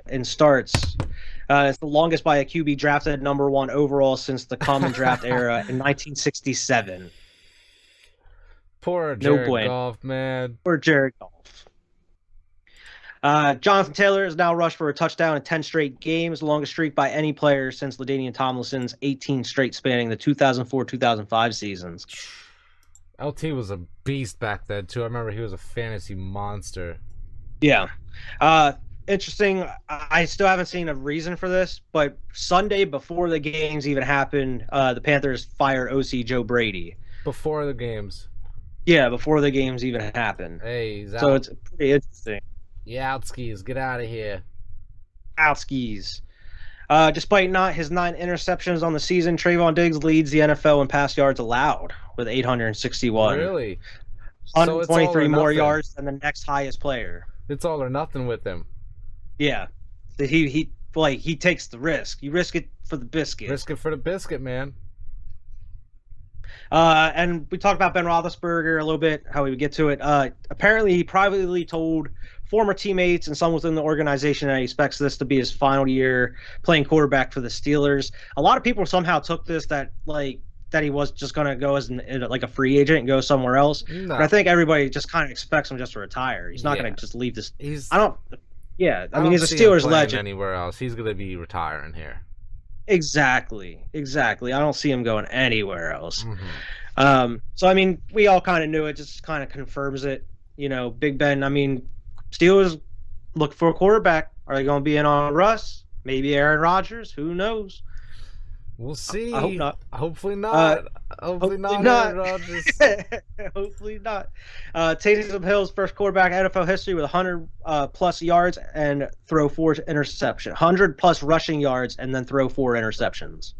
Speaker 1: in starts. It's the longest by a QB drafted number 1 overall since the common draft era in 1967.
Speaker 2: Poor Jared Goff, man.
Speaker 1: Poor Jared Goff. Jonathan Taylor has now rushed for a touchdown in 10 straight games, the longest streak by any player since LaDainian Tomlinson's 18 straight spanning the 2004-2005 seasons.
Speaker 2: LT was a beast back then, too. I remember he was a fantasy monster.
Speaker 1: Yeah. Interesting. I still haven't seen a reason for this, but Sunday before the games even happened, the Panthers fired OC Joe Brady.
Speaker 2: Before the games?
Speaker 1: Yeah, before the games even happened.
Speaker 2: Hey,
Speaker 1: so it's pretty interesting.
Speaker 2: Yeah, outskis. Get out of here.
Speaker 1: Outskis. Despite his 9 interceptions on the season, Trayvon Diggs leads the NFL in pass yards allowed with 861.
Speaker 2: Really?
Speaker 1: 123 more yards than the next highest player.
Speaker 2: It's all or nothing with him.
Speaker 1: Yeah. He takes the risk. You risk it for the biscuit.
Speaker 2: Risk it for the biscuit, man.
Speaker 1: And we talked about Ben Roethlisberger a little bit, how we would get to it. Apparently, he privately told former teammates and some within the organization that he expects this to be his final year playing quarterback for the Steelers. A lot of people somehow took this that he was just going to go as like a free agent and go somewhere else. No. But I think everybody just kind of expects him just to retire. He's not going to just leave this. Yeah, I mean, he's a Steelers legend.
Speaker 2: Anywhere else, he's going to be retiring here.
Speaker 1: Exactly. I don't see him going anywhere else. Mm-hmm. So I mean, we all kind of knew it. Just kind of confirms it. Big Ben. I mean, Steelers look for a quarterback. Are they going to be in on Russ? Maybe Aaron Rodgers? Who knows?
Speaker 2: We'll see.
Speaker 1: I hope not.
Speaker 2: Hopefully not. Hopefully not. Aaron Rodgers.
Speaker 1: Hopefully not. Taysom Hill's first quarterback in NFL history with 100 plus yards and throw 4 interceptions. 100 plus rushing yards and then throw 4 interceptions.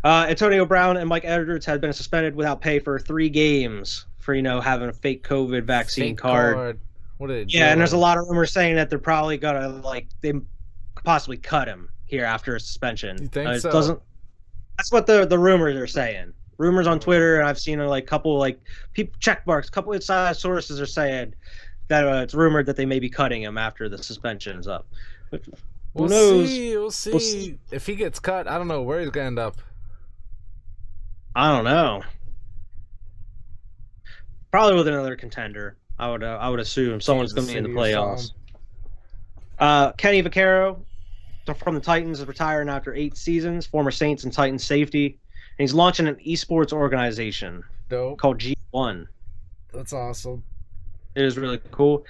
Speaker 1: Antonio Brown and Mike Edwards had been suspended without pay for 3 games for having a fake COVID vaccine card.
Speaker 2: What did
Speaker 1: and there's a lot of rumors saying that they're probably gonna they could possibly cut him here after a suspension.
Speaker 2: You think
Speaker 1: it
Speaker 2: so?
Speaker 1: Doesn't. That's what the rumors are saying. Rumors on Twitter, and I've seen like couple like people check marks. Couple of sources are saying that it's rumored that they may be cutting him after the suspension is up. But who knows?
Speaker 2: We'll see. If he gets cut, I don't know where he's gonna end up.
Speaker 1: I don't know. Probably with another contender. I would assume someone's going to be in the playoffs. Kenny Vaccaro from the Titans is retiring after 8 seasons. Former Saints and Titans safety, and he's launching an esports organization called G1.
Speaker 2: That's awesome.
Speaker 1: It is really cool.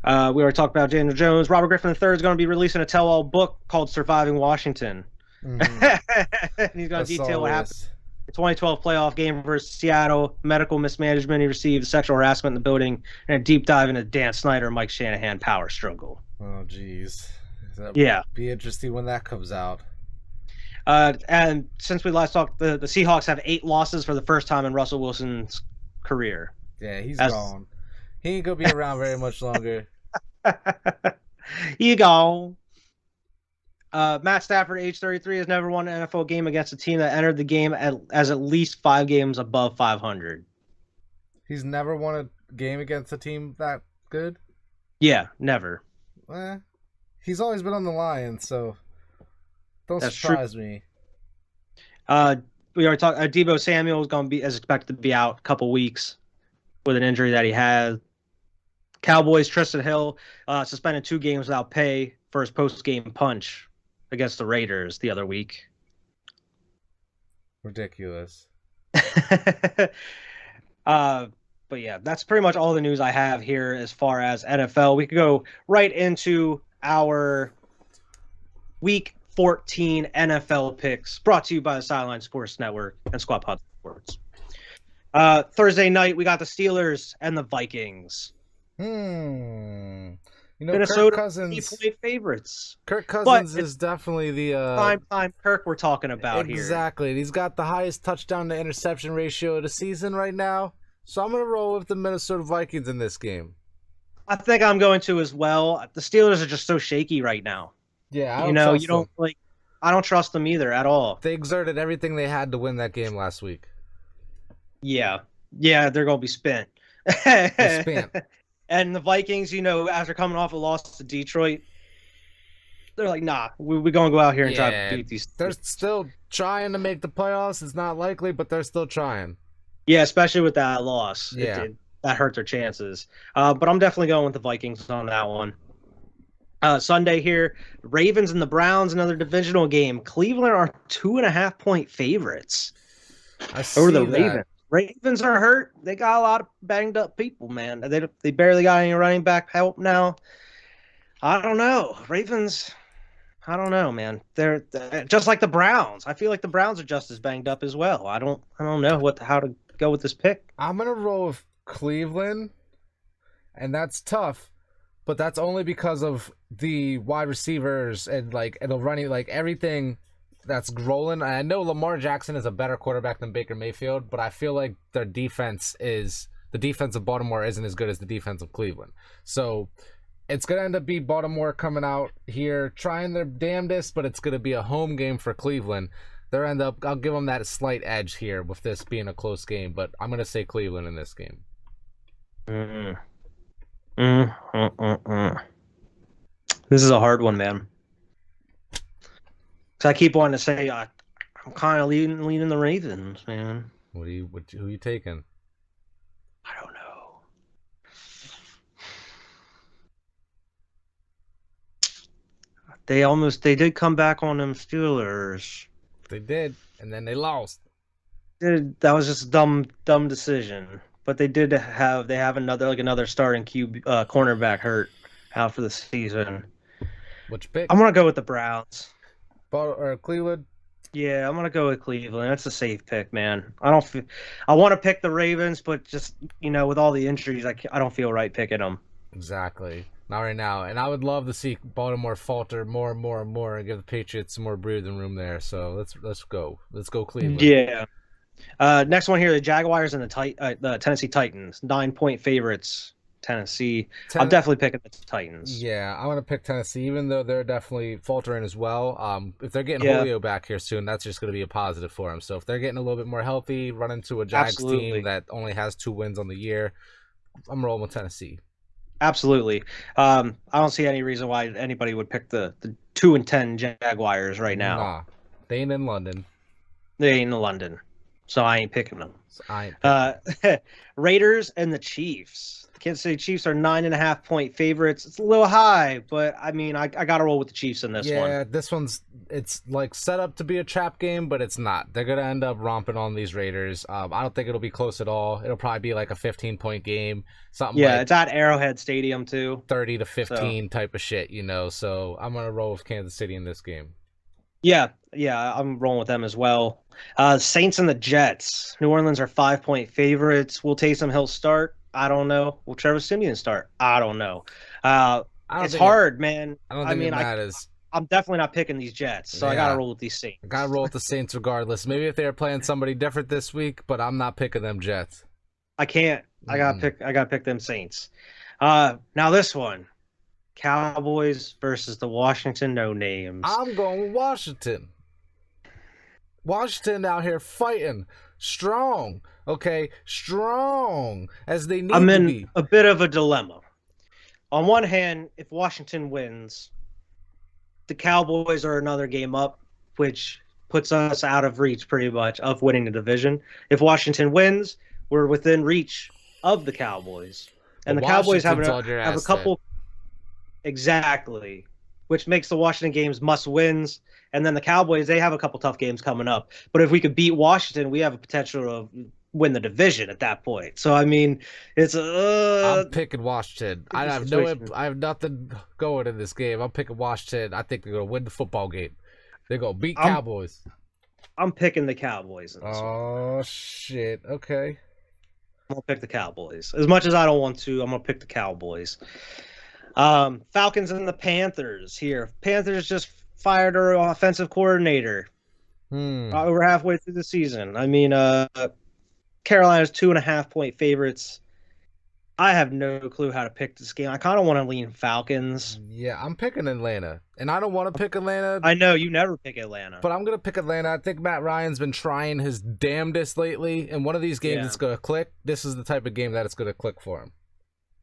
Speaker 1: We already talked about Daniel Jones. Robert Griffin III is going to be releasing a tell-all book called Surviving Washington. Mm-hmm. He's going to detail what happened. The 2012 playoff game versus Seattle, medical mismanagement he received, sexual harassment in the building, and a deep dive into Dan Snyder and Mike Shanahan power struggle.
Speaker 2: Oh, jeez.
Speaker 1: Yeah.
Speaker 2: Be interesting when that comes out.
Speaker 1: And since we last talked, the Seahawks have 8 losses for the first time in Russell Wilson's career.
Speaker 2: Yeah, he's gone. He ain't going to be around very much longer.
Speaker 1: He gone. Matt Stafford, age 33, has never won an NFL game against a team that entered the game as at least 5 games above 500.
Speaker 2: He's never won a game against a team that good?
Speaker 1: Yeah, never.
Speaker 2: He's always been on the Lions, so That's surprise true. Me.
Speaker 1: We already talked. Deebo Samuel is expected to be out a couple weeks with an injury that he had. Cowboys, Tristan Hill suspended 2 games without pay for his post-game punch against the Raiders the other week.
Speaker 2: Ridiculous.
Speaker 1: But yeah, that's pretty much all the news I have here as far as NFL. We could go right into our Week 14 NFL picks, brought to you by the Sideline Sports Network and Squad Pod Sports. Thursday night, we got the Steelers and the Vikings.
Speaker 2: You know,
Speaker 1: Minnesota,
Speaker 2: Kirk Cousins,
Speaker 1: 8-point favorites.
Speaker 2: Kirk Cousins is definitely the
Speaker 1: prime Kirk we're talking about here.
Speaker 2: Exactly. He's got the highest touchdown to interception ratio of the season right now. So I'm going to roll with the Minnesota Vikings in this game.
Speaker 1: I think I'm going to as well. The Steelers are just so shaky right now.
Speaker 2: Yeah,
Speaker 1: I don't trust them either at all.
Speaker 2: They exerted everything they had to win that game last week.
Speaker 1: Yeah, they're going to be spent. And the Vikings, after coming off a loss to Detroit, they're like, nah, we're going to go out here and try to beat these.
Speaker 2: They're still trying to make the playoffs. It's not likely, but they're still trying.
Speaker 1: Yeah, especially with that loss.
Speaker 2: Yeah.
Speaker 1: That hurt their chances. But I'm definitely going with the Vikings on that one. Sunday here, Ravens and the Browns, another divisional game. Cleveland are 2.5-point favorites over the Ravens. Ravens are hurt. They got a lot of banged up people, man. They barely got any running back help now. I don't know. Ravens, I don't know, man. They're just like the Browns. I feel like the Browns are just as banged up as well. I don't know how to go with this pick.
Speaker 2: I'm gonna roll with Cleveland, and that's tough, but that's only because of the wide receivers and it'll running everything that's rolling. I know Lamar Jackson is a better quarterback than Baker Mayfield, but I feel like the defense of Baltimore isn't as good as the defense of Cleveland. So it's going to end up being Baltimore coming out here trying their damnedest, but it's going to be a home game for Cleveland. I'll give them that slight edge here with this being a close game, but I'm going to say Cleveland in this game.
Speaker 1: This is a hard one, man. So I keep wanting to say I'm kind of leaning the Ravens, man.
Speaker 2: Who are you taking?
Speaker 1: I don't know. They did come back on them Steelers.
Speaker 2: They did, and then they lost.
Speaker 1: That was just a dumb decision. But they have another starting cornerback hurt out for the season.
Speaker 2: Which pick?
Speaker 1: I'm gonna go with the Browns.
Speaker 2: Or Cleveland?
Speaker 1: Yeah, I'm gonna go with Cleveland. That's a safe pick, man. I want to pick the Ravens, but just with all the injuries, I don't feel right picking them.
Speaker 2: Exactly. Not right now. And I would love to see Baltimore falter more and more and more and give the Patriots some more breathing room there. So let's go. Let's go Cleveland.
Speaker 1: Yeah. Next one here, the Jaguars and the Tennessee Titans, 9-point favorites. Tennessee. I'm definitely picking the Titans.
Speaker 2: Yeah, I'm gonna pick Tennessee, even though they're definitely faltering as well. If they're getting Julio back here soon, that's just gonna be a positive for them. So if they're getting a little bit more healthy, run into a Jags team that only has 2 wins on the year, I'm rolling with Tennessee.
Speaker 1: Absolutely. I don't see any reason why anybody would pick the 2-10 Jaguars right now.
Speaker 2: Nah, they ain't in London.
Speaker 1: They ain't in London, so I ain't picking them.
Speaker 2: So I ain't picking them.
Speaker 1: Raiders and the Chiefs. The Kansas City Chiefs are 9.5-point favorites. It's a little high, but I mean, I got to roll with the Chiefs in this one.
Speaker 2: Yeah, this it's like set up to be a trap game, but it's not. They're gonna end up romping on these Raiders. I don't think it'll be close at all. It'll probably be like a 15-point game, something.
Speaker 1: Yeah,
Speaker 2: like
Speaker 1: it's at Arrowhead Stadium too.
Speaker 2: 30 to 15 type of shit, So I'm gonna roll with Kansas City in this game.
Speaker 1: Yeah, I'm rolling with them as well. Saints and the Jets. New Orleans are 5-point favorites. Will Taysom Hill start? I don't know. Will Trevor Siemian start? I don't know. It's hard, man.
Speaker 2: I don't think it matters.
Speaker 1: I'm definitely not picking these Jets, so I got to roll with these Saints.
Speaker 2: I got to roll with the Saints regardless. Maybe if they were playing somebody different this week, but I'm not picking them Jets.
Speaker 1: I can't. I got to pick them Saints. Now this one. Cowboys versus the Washington No Names.
Speaker 2: I'm going with Washington. Washington out here fighting strong. Okay, strong as they need to be.
Speaker 1: I'm in a bit of a dilemma. On one hand, if Washington wins, the Cowboys are another game up, which puts us out of reach pretty much of winning the division. If Washington wins, we're within reach of the Cowboys. And the Cowboys have a couple. Exactly. Which makes the Washington games must wins. And then the Cowboys, they have a couple tough games coming up. But if we could beat Washington, we have a potential to win the division at that point. So, I mean, it's
Speaker 2: I'm picking Washington. I have nothing going in this game. I'm picking Washington. I think they're going to win the football game. They're going to beat Cowboys.
Speaker 1: I'm picking the Cowboys in this one.
Speaker 2: Shit. Okay.
Speaker 1: I'm going to pick the Cowboys. As much as I don't want to, I'm going to pick the Cowboys. Falcons and the Panthers here. Panthers just fired their offensive coordinator over halfway through the season. I mean, Carolina's 2.5-point favorites. I have no clue how to pick this game. I kind of want to lean Falcons.
Speaker 2: Yeah, I'm picking Atlanta. And I don't want to pick Atlanta.
Speaker 1: I know, you never pick Atlanta.
Speaker 2: But I'm going to pick Atlanta. I think Matt Ryan's been trying his damnedest lately. And one of these games it's going to click. This is the type of game that it's going to click for him.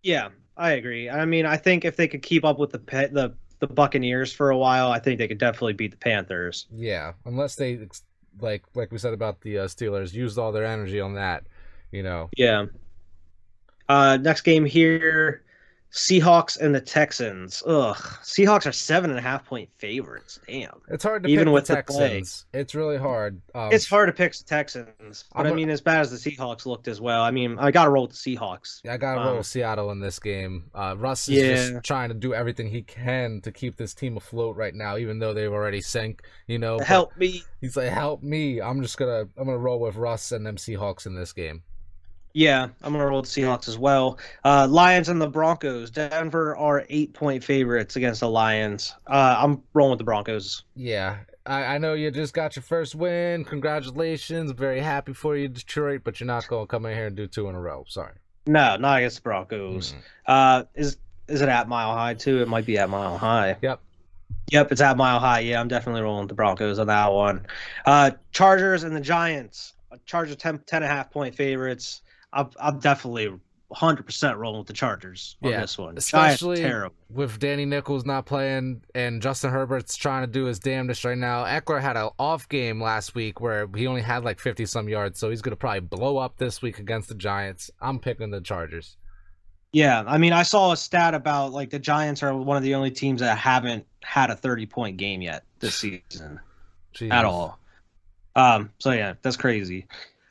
Speaker 1: Yeah, I agree. I mean, I think if they could keep up with the Buccaneers for a while, I think they could definitely beat the Panthers.
Speaker 2: Yeah, unless they, like we said about the Steelers, used all their energy on that,
Speaker 1: Yeah. Next game here, Seahawks and the Texans. Ugh, Seahawks are 7.5-point favorites. Damn.
Speaker 2: It's hard to pick the Texans. It's really hard.
Speaker 1: It's hard to pick the Texans, but I mean, as bad as the Seahawks looked as well. I mean, I got to roll with the Seahawks.
Speaker 2: Yeah, I got to roll with Seattle in this game. Russ is just trying to do everything he can to keep this team afloat right now, even though they've already sank.
Speaker 1: Help me.
Speaker 2: He's like, help me. I'm gonna roll with Russ and them Seahawks in this game.
Speaker 1: Yeah, I'm going to roll the Seahawks as well. Lions and the Broncos. Denver are 8-point favorites against the Lions. I'm rolling with the Broncos.
Speaker 2: Yeah, I know you just got your first win. Congratulations. Very happy for you, Detroit, but you're not going to come in here and do 2 in a row. Sorry.
Speaker 1: No, not against the Broncos. Is it at Mile High, too? It might be at Mile High.
Speaker 2: Yep,
Speaker 1: it's at Mile High. Yeah, I'm definitely rolling with the Broncos on that one. Chargers and the Giants. Chargers 10.5-point favorites. I'm definitely 100% rolling with the Chargers on this one.
Speaker 2: Especially with Danny Nichols not playing and Justin Herbert's trying to do his damnedest right now. Eckler had an off game last week where he only had like 50-some yards, so he's going to probably blow up this week against the Giants. I'm picking the Chargers.
Speaker 1: Yeah, I mean, I saw a stat about like the Giants are one of the only teams that haven't had a 30-point game yet this season at all. So, yeah, that's crazy.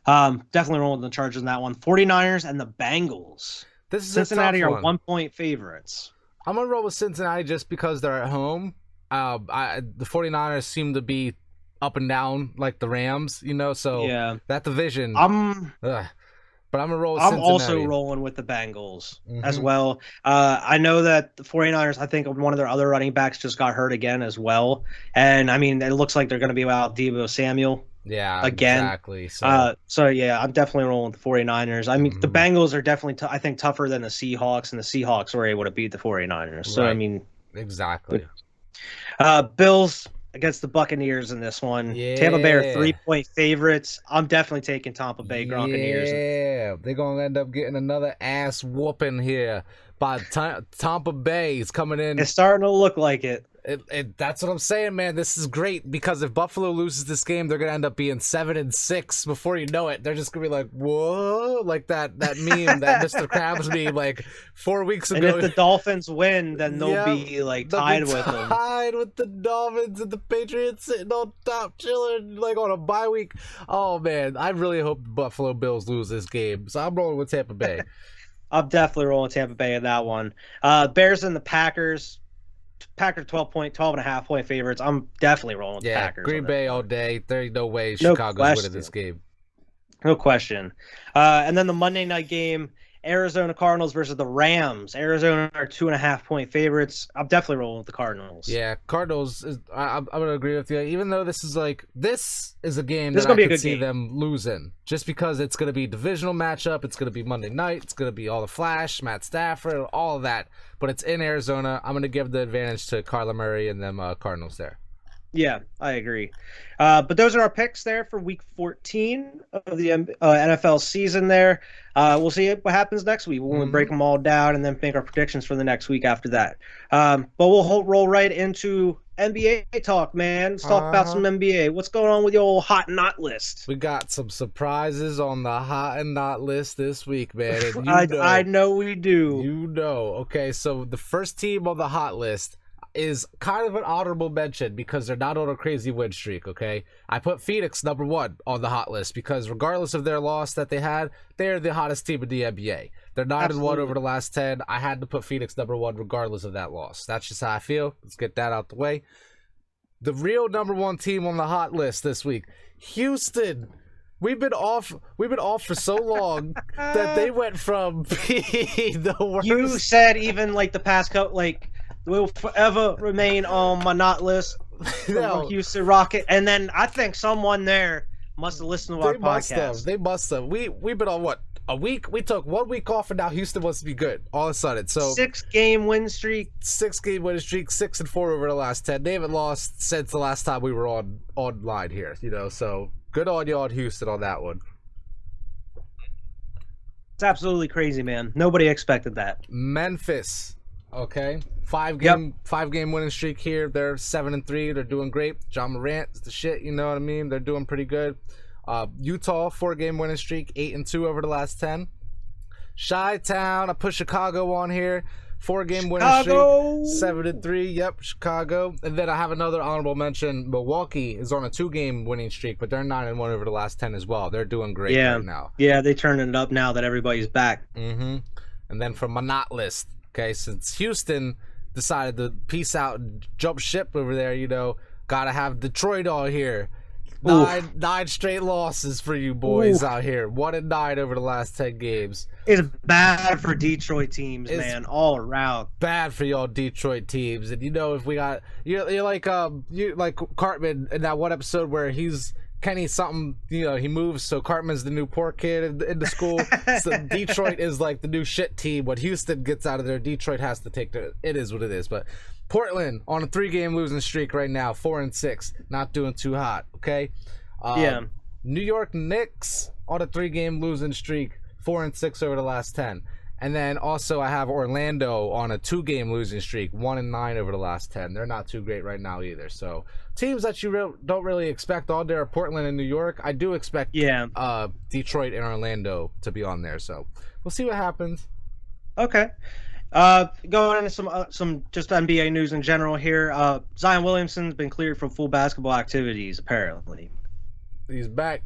Speaker 1: Definitely rolling the Chargers in that one. 49ers and the Bengals. Cincinnati are 1-point favorites.
Speaker 2: I'm going to roll with Cincinnati just because they're at home. The 49ers seem to be up and down like the Rams, so that division. But I'm going to roll with Cincinnati.
Speaker 1: I'm also rolling with the Bengals as well. I know that the 49ers, I think one of their other running backs just got hurt again as well. And, I mean, it looks like they're going to be without Deebo Samuel
Speaker 2: Yeah,
Speaker 1: again.
Speaker 2: exactly.
Speaker 1: So yeah, I'm definitely rolling with the 49ers. I mean, the Bengals are definitely, I think, tougher than the Seahawks, and the Seahawks were able to beat the 49ers. So,
Speaker 2: right.
Speaker 1: I mean,
Speaker 2: Exactly.
Speaker 1: Bills against the Buccaneers in this one.
Speaker 2: Yeah.
Speaker 1: Tampa Bay are 3-point favorites. I'm definitely taking Tampa Bay Buccaneers.
Speaker 2: Yeah, they're gonna end up getting another ass whooping here by Tampa Bay is coming in.
Speaker 1: It's starting to look like it.
Speaker 2: That's what I'm saying, man. This is great because if Buffalo loses this game, they're gonna end up being 7-6 before you know it. They're just gonna be like, whoa, like that meme, that Mr. Krabs meme, like 4 weeks ago.
Speaker 1: And if the Dolphins win, then they'll be like tied with them.
Speaker 2: Tied with the Dolphins and the Patriots sitting on top, chilling like on a bye week. Oh man, I really hope the Buffalo Bills lose this game. So I'm rolling with Tampa Bay.
Speaker 1: I'm definitely rolling Tampa Bay in that one. Bears and the Packers. Packers 12.5 point favorites. I'm definitely rolling with the Packers.
Speaker 2: Green Bay all day. There's no way Chicago's winning this game.
Speaker 1: No question. And then the Monday night game, Arizona Cardinals versus the Rams. Arizona are 2.5 point favorites. I'm definitely rolling with the Cardinals.
Speaker 2: Yeah, Cardinals. I'm gonna agree with you. Even though this is a game that
Speaker 1: I
Speaker 2: could see them losing, just because it's gonna be a divisional matchup. It's gonna be Monday night. It's gonna be all the flash, Matt Stafford, all of that. But it's in Arizona. I'm gonna give the advantage to Kyler Murray and them Cardinals there.
Speaker 1: Yeah, I agree. But those are our picks there for Week 14 of the NFL season there. We'll see what happens next week. We'll break them all down and then make our predictions for the next week after that. But we'll roll right into NBA talk, man. Let's talk about some NBA. What's going on with your old hot and not list?
Speaker 2: We got some surprises on the hot and not list this week, man. And
Speaker 1: I know we do.
Speaker 2: You know. Okay, so the first team on the hot list is kind of an honorable mention because they're not on a crazy win streak, okay? I put Phoenix number 1 on the hot list because regardless of their loss that they had, they're the hottest team in the NBA. They're 9-1 over the last 10. I had to put Phoenix number 1 regardless of that loss. That's just how I feel. Let's get that out the way. The real number 1 team on the hot list this week, Houston. We've been off for so long that they went from being the worst.
Speaker 1: You said even like the past couple, like, will forever remain on my not list. Houston Rocket, and then I think someone there must have listened to our podcast.
Speaker 2: They must have. We've been on what, a week? We took 1 week off, and now Houston wants to be good all of a sudden. So
Speaker 1: 6-game win streak,
Speaker 2: 6-4 over the last 10. They haven't lost since the last time we were online here. So good on you on Houston on that one.
Speaker 1: It's absolutely crazy, man. Nobody expected that.
Speaker 2: Memphis. Okay, 5-game winning streak here. They're 7-3. They're doing great. John Morant is the shit. You know what I mean? They're doing pretty good. Utah 4-game winning streak, 8-2 over the last 10. Chi-Town, I put Chicago on here. 4-game winning streak, 7-3. Yep, Chicago. And then I have another honorable mention. Milwaukee is on a 2-game winning streak, but they're 9-1 over the last 10 as well. They're doing great right now.
Speaker 1: Yeah, they turned it up now that everybody's back.
Speaker 2: And then from my not list. Okay, since Houston decided to peace out and jump ship over there, gotta have Detroit on here. 9 straight losses for you boys out here. 1-9 over the last 10 games.
Speaker 1: It's bad for Detroit teams, man, all around.
Speaker 2: Bad for y'all Detroit teams. And if we got you're like Cartman in that one episode where he's Kenny something, he moves, so Cartman's the new poor kid in the school. So Detroit is like the new shit team. When Houston gets out of there, Detroit has to take it is what it is. But Portland on a 3-game losing streak right now, 4-6, not doing too hot. Okay. New York Knicks on a 3-game losing streak, 4-6 over the last 10. And then also I have Orlando on a 2-game losing streak, 1-9 over the last 10. They're not too great right now either. So teams that you don't really expect on there are Portland and New York. I do expect Detroit and Orlando to be on there. So we'll see what happens.
Speaker 1: Okay. Going into some just NBA news in general here. Zion Williamson's been cleared from full basketball activities, apparently.
Speaker 2: He's back.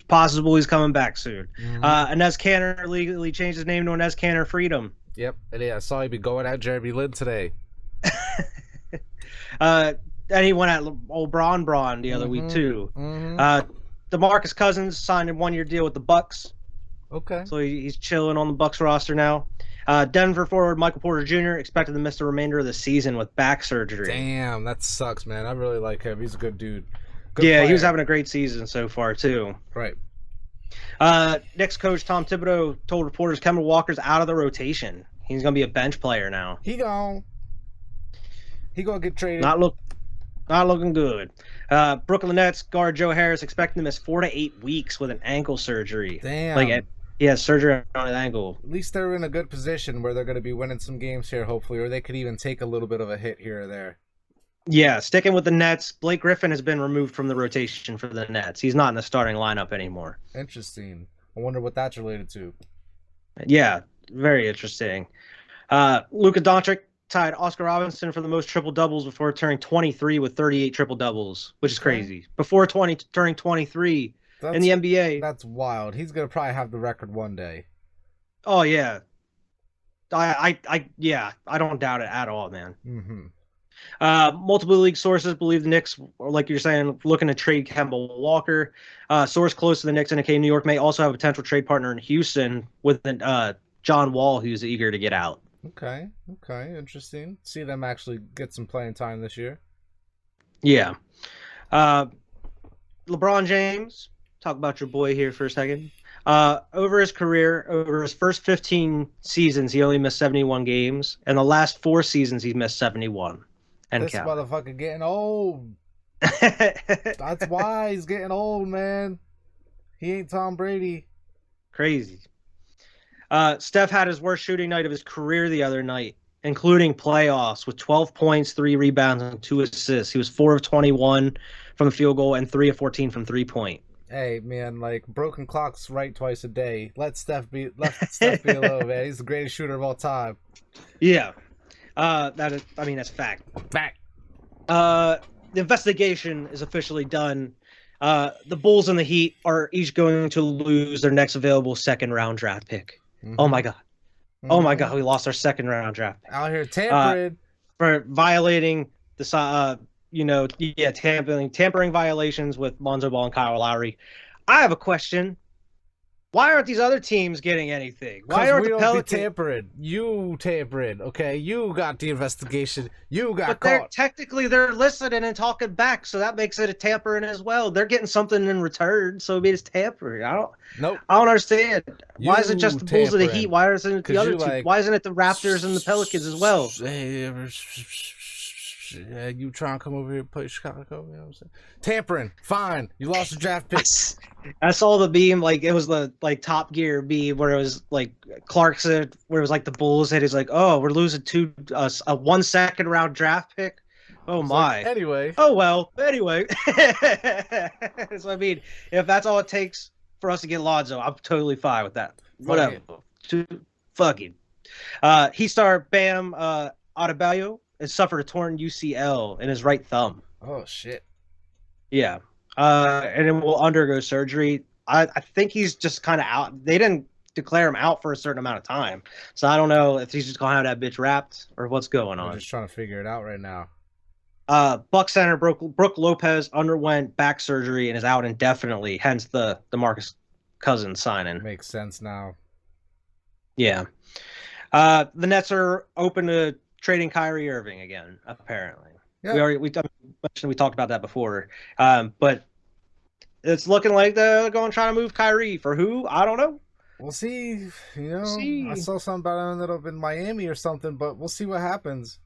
Speaker 1: Possible he's coming back soon. Inez Kanter legally changed his name to Inez Kanter Freedom.
Speaker 2: Yep, and I saw he be going at Jeremy Lin today.
Speaker 1: And he went at old Braun the other week too. DeMarcus Cousins signed a 1-year deal with the Bucks.
Speaker 2: Okay.
Speaker 1: So he's chilling on the Bucks roster now. Denver forward Michael Porter Jr. expected to miss the remainder of the season with back surgery.
Speaker 2: Damn, that sucks, man. I really like him. He's a good dude. Good
Speaker 1: yeah,
Speaker 2: player.
Speaker 1: he was having a great season so far too.
Speaker 2: Right.
Speaker 1: Next coach Tom Thibodeau told reporters Kemba Walker's out of the rotation. He's gonna be a bench player now.
Speaker 2: He gonna get traded.
Speaker 1: Not looking good. Brooklyn Nets guard Joe Harris expecting to miss 4 to 8 weeks with an ankle surgery.
Speaker 2: Damn.
Speaker 1: Like he has surgery on his ankle.
Speaker 2: At least they're in a good position where they're going to be winning some games here, hopefully, or they could even take a little bit of a hit here or there.
Speaker 1: Yeah, sticking with the Nets, Blake Griffin has been removed from the rotation for the Nets. He's not in the starting lineup anymore.
Speaker 2: Interesting. I wonder what that's related to.
Speaker 1: Yeah, very interesting. Luka Doncic tied Oscar Robinson for the most triple-doubles before turning 23 with 38 triple-doubles, which is crazy. Before turning 23 in the NBA.
Speaker 2: That's wild. He's going to probably have the record one day.
Speaker 1: Oh, yeah. I don't doubt it at all, man.
Speaker 2: Mm-hmm.
Speaker 1: Multiple league sources believe the Knicks, like you're saying, looking to trade Kemba Walker. Source close to the Knicks indicating New York may also have a potential trade partner in Houston with John Wall, who's eager to get out.
Speaker 2: Okay, interesting. See them actually get some playing time this year.
Speaker 1: Yeah. LeBron James, talk about your boy here for a second. Over his career, over his first 15 seasons, he only missed 71 games. And the last 4 seasons, he's missed 71. And
Speaker 2: this motherfucker getting old. That's why he's getting old, man. He ain't Tom Brady.
Speaker 1: Crazy. Steph had his worst shooting night of his career the other night, including playoffs, with 12 points, 3 rebounds, and 2 assists. He was 4 of 21 from the field goal and 3 of 14 from 3-point.
Speaker 2: Hey, man, like, broken clocks right twice a day. Let Steph be alone, man. He's the greatest shooter of all time.
Speaker 1: Yeah. That's fact.
Speaker 2: Fact.
Speaker 1: The investigation is officially done. The Bulls and the Heat are each going to lose their next available second-round draft pick. Mm-hmm. Oh, my God. Mm-hmm. Oh, my God. We lost our second-round draft pick.
Speaker 2: Out here tampering.
Speaker 1: For violating the, tampering violations with Lonzo Ball and Kyle Lowry. I have a question. Why aren't these other teams getting anything? Why aren't the Pelicans
Speaker 2: tampering? You tampering, okay? You got the investigation. You got
Speaker 1: caught. They're listening and talking back, so that makes it a tampering as well. They're getting something in return, so maybe it's tampering. I don't understand. Why is it just the Bulls of the Heat? Why isn't it the other two? Why isn't it the Raptors and the Pelicans as well?
Speaker 2: Yeah, you trying to come over here and play Chicago? You know what I'm saying? Tampering, fine. You lost the draft pick.
Speaker 1: I saw the beam, like it was the Top Gear beam where it was like Clarkson, where it was like the Bulls hit. He's like, oh, we're losing a 1 second round draft pick. Oh my.
Speaker 2: Like, anyway.
Speaker 1: Oh well. Anyway. So I mean, if that's all it takes for us to get Lonzo, I'm totally fine with that. Whatever. Fucking. Heat star Bam Adebayo has suffered a torn UCL in his right thumb.
Speaker 2: Oh shit.
Speaker 1: Yeah. And it will undergo surgery. I think he's just kind of out. They didn't declare him out for a certain amount of time. So I don't know if he's just going to have that bitch wrapped or what's going on.
Speaker 2: I'm just trying to figure it out right now.
Speaker 1: Buck center Brooke Lopez underwent back surgery and is out indefinitely, hence the Demarcus Cousins signing.
Speaker 2: Makes sense now.
Speaker 1: Yeah. The Nets are open to trading Kyrie Irving again, apparently. Yeah. We talked about that before. But it's looking like they're going to try to move Kyrie. For who? I don't know.
Speaker 2: We'll see. I saw something about him ended up in Miami or something, but we'll see what happens.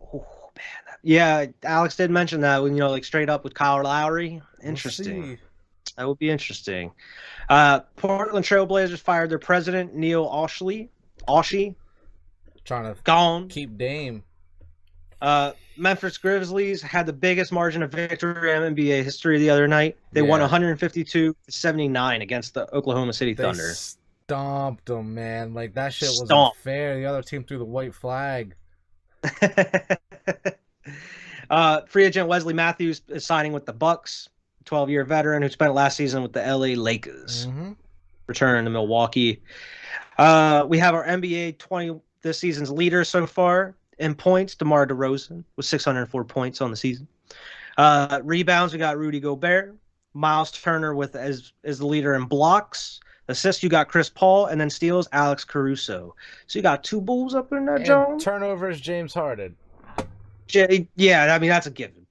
Speaker 1: Oh, man. Yeah, Alex did mention that when, straight up with Kyle Lowry. Interesting. That would be interesting. Portland Trailblazers fired their president, Neil Oshie.
Speaker 2: Trying to
Speaker 1: gone.
Speaker 2: Keep Dame.
Speaker 1: Memphis Grizzlies had the biggest margin of victory in NBA history the other night. They won 152-79 against the Oklahoma City Thunder.
Speaker 2: Stomped them, man. Like, that shit was unfair. The other team threw the white flag.
Speaker 1: Free agent Wesley Matthews is signing with the Bucks, 12-year veteran who spent last season with the LA Lakers. Mm-hmm. Returning to Milwaukee. We have our NBA this season's leader so far in points, DeMar DeRozan, with 604 points on the season. Rebounds, we got Rudy Gobert. Miles Turner is the leader in blocks. Assists, you got Chris Paul. And then steals, Alex Caruso. So you got 2 Bulls up in that, Jones.
Speaker 2: Turnovers, James Harden.
Speaker 1: Yeah, I mean, that's a given.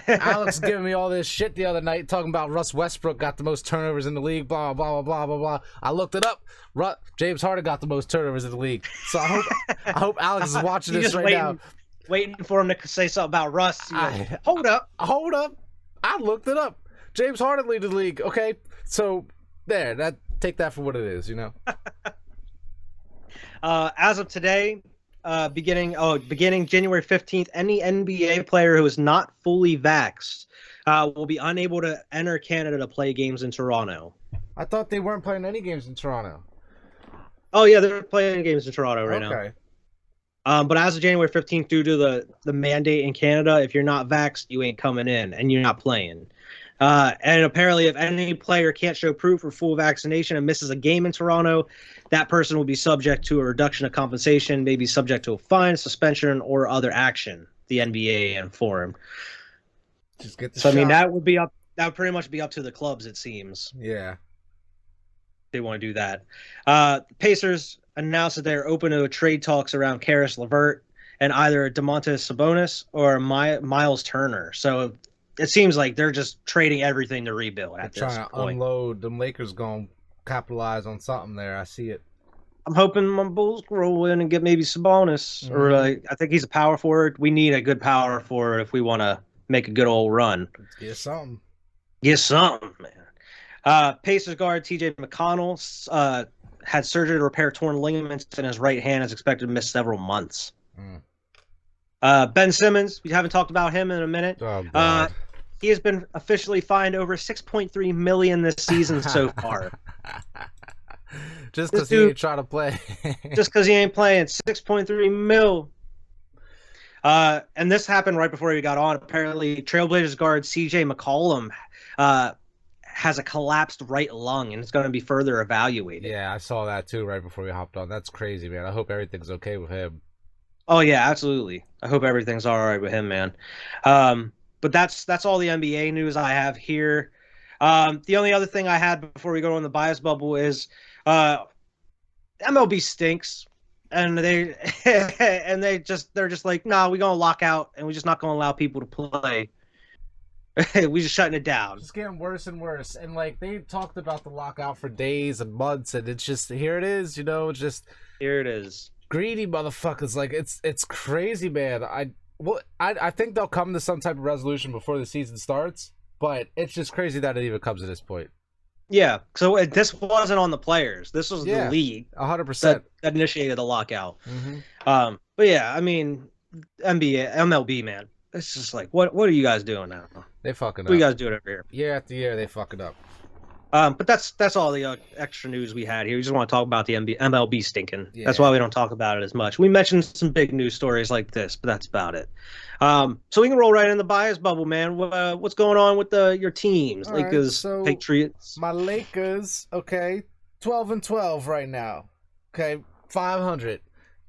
Speaker 2: Alex giving me all this shit the other night, talking about Russ Westbrook got the most turnovers in the league, blah, blah, blah, blah, blah, blah. I looked it up. James Harden got the most turnovers in the league. So I hope Alex is watching this right now.
Speaker 1: Waiting for him to say something about Russ. Hold up.
Speaker 2: I looked it up. James Harden lead the league. Okay, so there. Take that for what it is.
Speaker 1: As of today, beginning January 15th, any NBA player who is not fully vaxxed will be unable to enter Canada to play games in Toronto.
Speaker 2: I thought they weren't playing any games in Toronto.
Speaker 1: Oh yeah, they're playing games in Toronto right now. Okay. But as of January 15th, due to the mandate in Canada, if you're not vaxxed, you ain't coming in and you're not playing. And apparently, if any player can't show proof for full vaccination and misses a game in Toronto, that person will be subject to a reduction of compensation, maybe subject to a fine, suspension, or other action. The NBA informed.
Speaker 2: Just get the shot.
Speaker 1: I mean, that would pretty much be up to the clubs, it seems.
Speaker 2: Yeah.
Speaker 1: They want to do that. Pacers announced that they're open to trade talks around Karis LeVert and either Domantas Sabonis or Miles Turner. So it seems like they're just trading everything to rebuild at this point.
Speaker 2: Trying to unload. Them Lakers going to capitalize on something there. I see it.
Speaker 1: I'm hoping my Bulls grow in and get maybe Sabonis. Or I think he's a power forward. We need a good power forward if we want to make a good old run.
Speaker 2: Get something.
Speaker 1: Man. Pacers guard TJ McConnell had surgery to repair torn ligaments in his right hand, is expected to miss several months. Ben Simmons, we haven't talked about him in a minute.
Speaker 2: Oh, God.
Speaker 1: He has been officially fined over $6.3 million this season so far.
Speaker 2: Just because he ain't trying to play.
Speaker 1: Just because he ain't playing. $6.3 million. And this happened right before he got on. Apparently, Trailblazers guard CJ McCollum has a collapsed right lung and it's going to be further evaluated.
Speaker 2: Yeah, I saw that too right before we hopped on. That's crazy, man. I hope everything's okay with him.
Speaker 1: Oh, yeah, absolutely. I hope everything's all right with him, man. But that's all the NBA news I have here. The only other thing I had before we go on the bias bubble is MLB stinks. And they're just like, nah, we're gonna lock out and we're just not gonna allow people to play. We just shutting it down.
Speaker 2: It's getting worse and worse. And like they talked about the lockout for days and months, and it's just here it is, just
Speaker 1: here it is.
Speaker 2: Greedy motherfuckers. Like it's crazy, man. I think they'll come to some type of resolution before the season starts, but it's just crazy that it even comes to this point.
Speaker 1: Yeah, so this wasn't on the players. This was the league
Speaker 2: 100%
Speaker 1: that initiated the lockout. But yeah, I mean, MLB, man, it's just like, what are you guys doing now?
Speaker 2: They fucking up.
Speaker 1: What are you guys doing over here?
Speaker 2: Year after year, they fucking up.
Speaker 1: But that's all the extra news we had here. We just want to talk about the MLB stinking. Yeah. That's why we don't talk about it as much. We mentioned some big news stories like this, but that's about it. So we can roll right in the bias bubble, man. What's going on with your teams? All Lakers, right, so Patriots.
Speaker 2: My Lakers, okay, 12-12 right now. Okay, 500.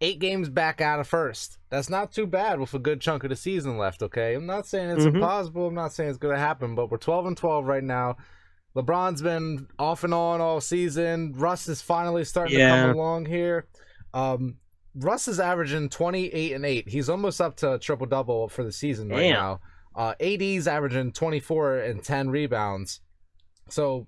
Speaker 2: 8 games back out of first. That's not too bad with a good chunk of the season left, okay? I'm not saying it's impossible. I'm not saying it's going to happen, but we're 12-12 right now. LeBron's been off and on all season. Russ is finally starting to come along here. Russ is averaging 28-8. He's almost up to a triple-double for the season right now. AD's averaging 24 and 10 rebounds. So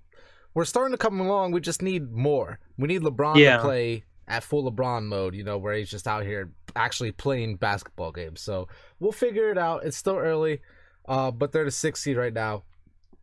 Speaker 2: we're starting to come along. We just need more. We need LeBron to play at full LeBron mode, where he's just out here actually playing basketball games. So we'll figure it out. It's still early, but they're the 6th seed right now.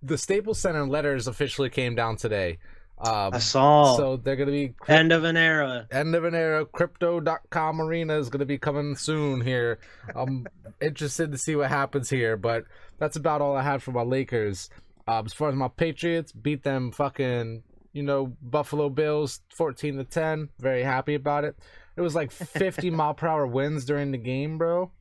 Speaker 2: The Staples Center letters officially came down today.
Speaker 1: I saw.
Speaker 2: So they're going to be...
Speaker 1: End of an era.
Speaker 2: End of an era. Crypto.com arena is going to be coming soon here. I'm interested to see what happens here, but that's about all I had for my Lakers. As far as my Patriots, beat them fucking, Buffalo Bills 14-10. Very happy about it. It was like 50 mile per hour winds during the game, bro.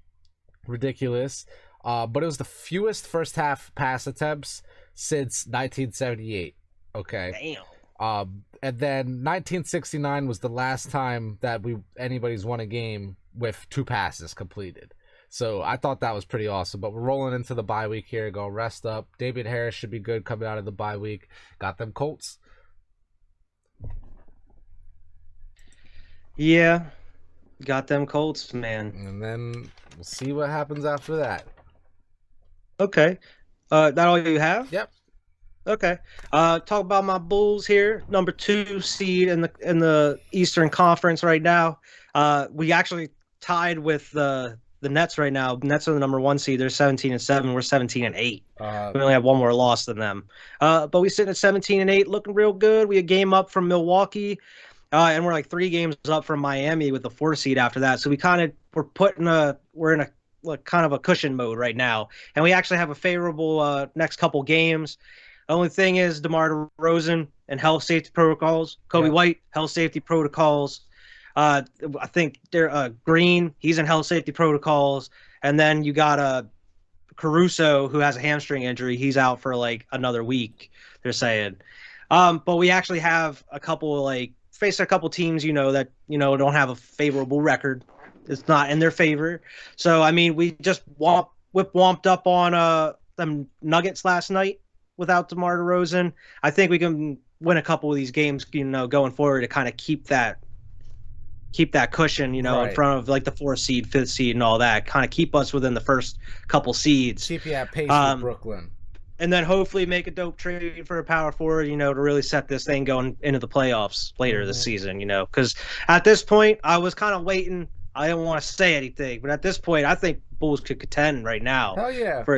Speaker 2: Ridiculous. But it was the fewest first half pass attempts since 1978. Okay.
Speaker 1: Damn.
Speaker 2: And then 1969 was the last time that anybody's won a game with 2 passes completed. So I thought that was pretty awesome. But we're rolling into the bye week here. Go rest up. David Harris should be good coming out of the bye week. Got them Colts.
Speaker 1: Yeah. Got them Colts, man.
Speaker 2: And then we'll see what happens after that.
Speaker 1: Okay. That all you have?
Speaker 2: Yep.
Speaker 1: Okay. Talk about my Bulls here, number 2 seed in the Eastern Conference right now. We actually tied with the Nets right now. Nets are the number 1 seed. They're 17-7. We're 17-8. We only have one more loss than them. But we sitting at 17-8, looking real good. We a game up from Milwaukee, and we're like 3 games up from Miami with the 4 seed after that. So we're in a like kind of a cushion mode right now, and we actually have a favorable next couple games. The only thing is DeMar DeRozan and health safety protocols. Kobe White, health safety protocols. I think they're Green, he's in health safety protocols. And then you got Caruso, who has a hamstring injury. He's out for like another week, they're saying. But we actually have faced a couple teams, that, don't have a favorable record. It's not in their favor. So, I mean, we just womped up on them Nuggets last night without DeMar DeRozan. I think we can win a couple of these games, going forward to kind of keep that cushion, in front of like the 4th seed, 5th seed, and all that. Kind of keep us within the first couple seeds.
Speaker 2: Keep you at pace with Brooklyn.
Speaker 1: And then hopefully make a dope trade for a power forward, to really set this thing going into the playoffs later this season, because at this point I was kind of waiting. I don't want to say anything, but at this point I think Bulls could contend right now.
Speaker 2: Hell yeah.
Speaker 1: For,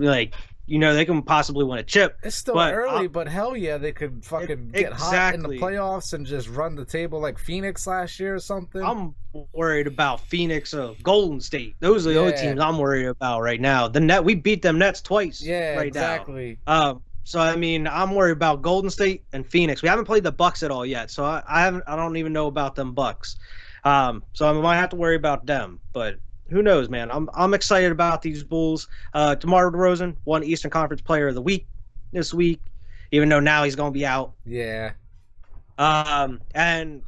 Speaker 1: they can possibly win a chip.
Speaker 2: It's still early, but hell yeah, they could fucking get hot in the playoffs and just run the table like Phoenix last year or something.
Speaker 1: I'm worried about Phoenix or Golden State. Those are the only teams I'm worried about right now. We beat them Nets twice.
Speaker 2: Yeah,
Speaker 1: right
Speaker 2: exactly.
Speaker 1: Now. So I mean, I'm worried about Golden State and Phoenix. We haven't played the Bucks at all yet, so I don't even know about them Bucks. So I might have to worry about them, but who knows, man? I'm excited about these Bulls. DeMar DeRozan won Eastern Conference Player of the Week this week, even though now he's going to be out.
Speaker 2: Yeah.
Speaker 1: And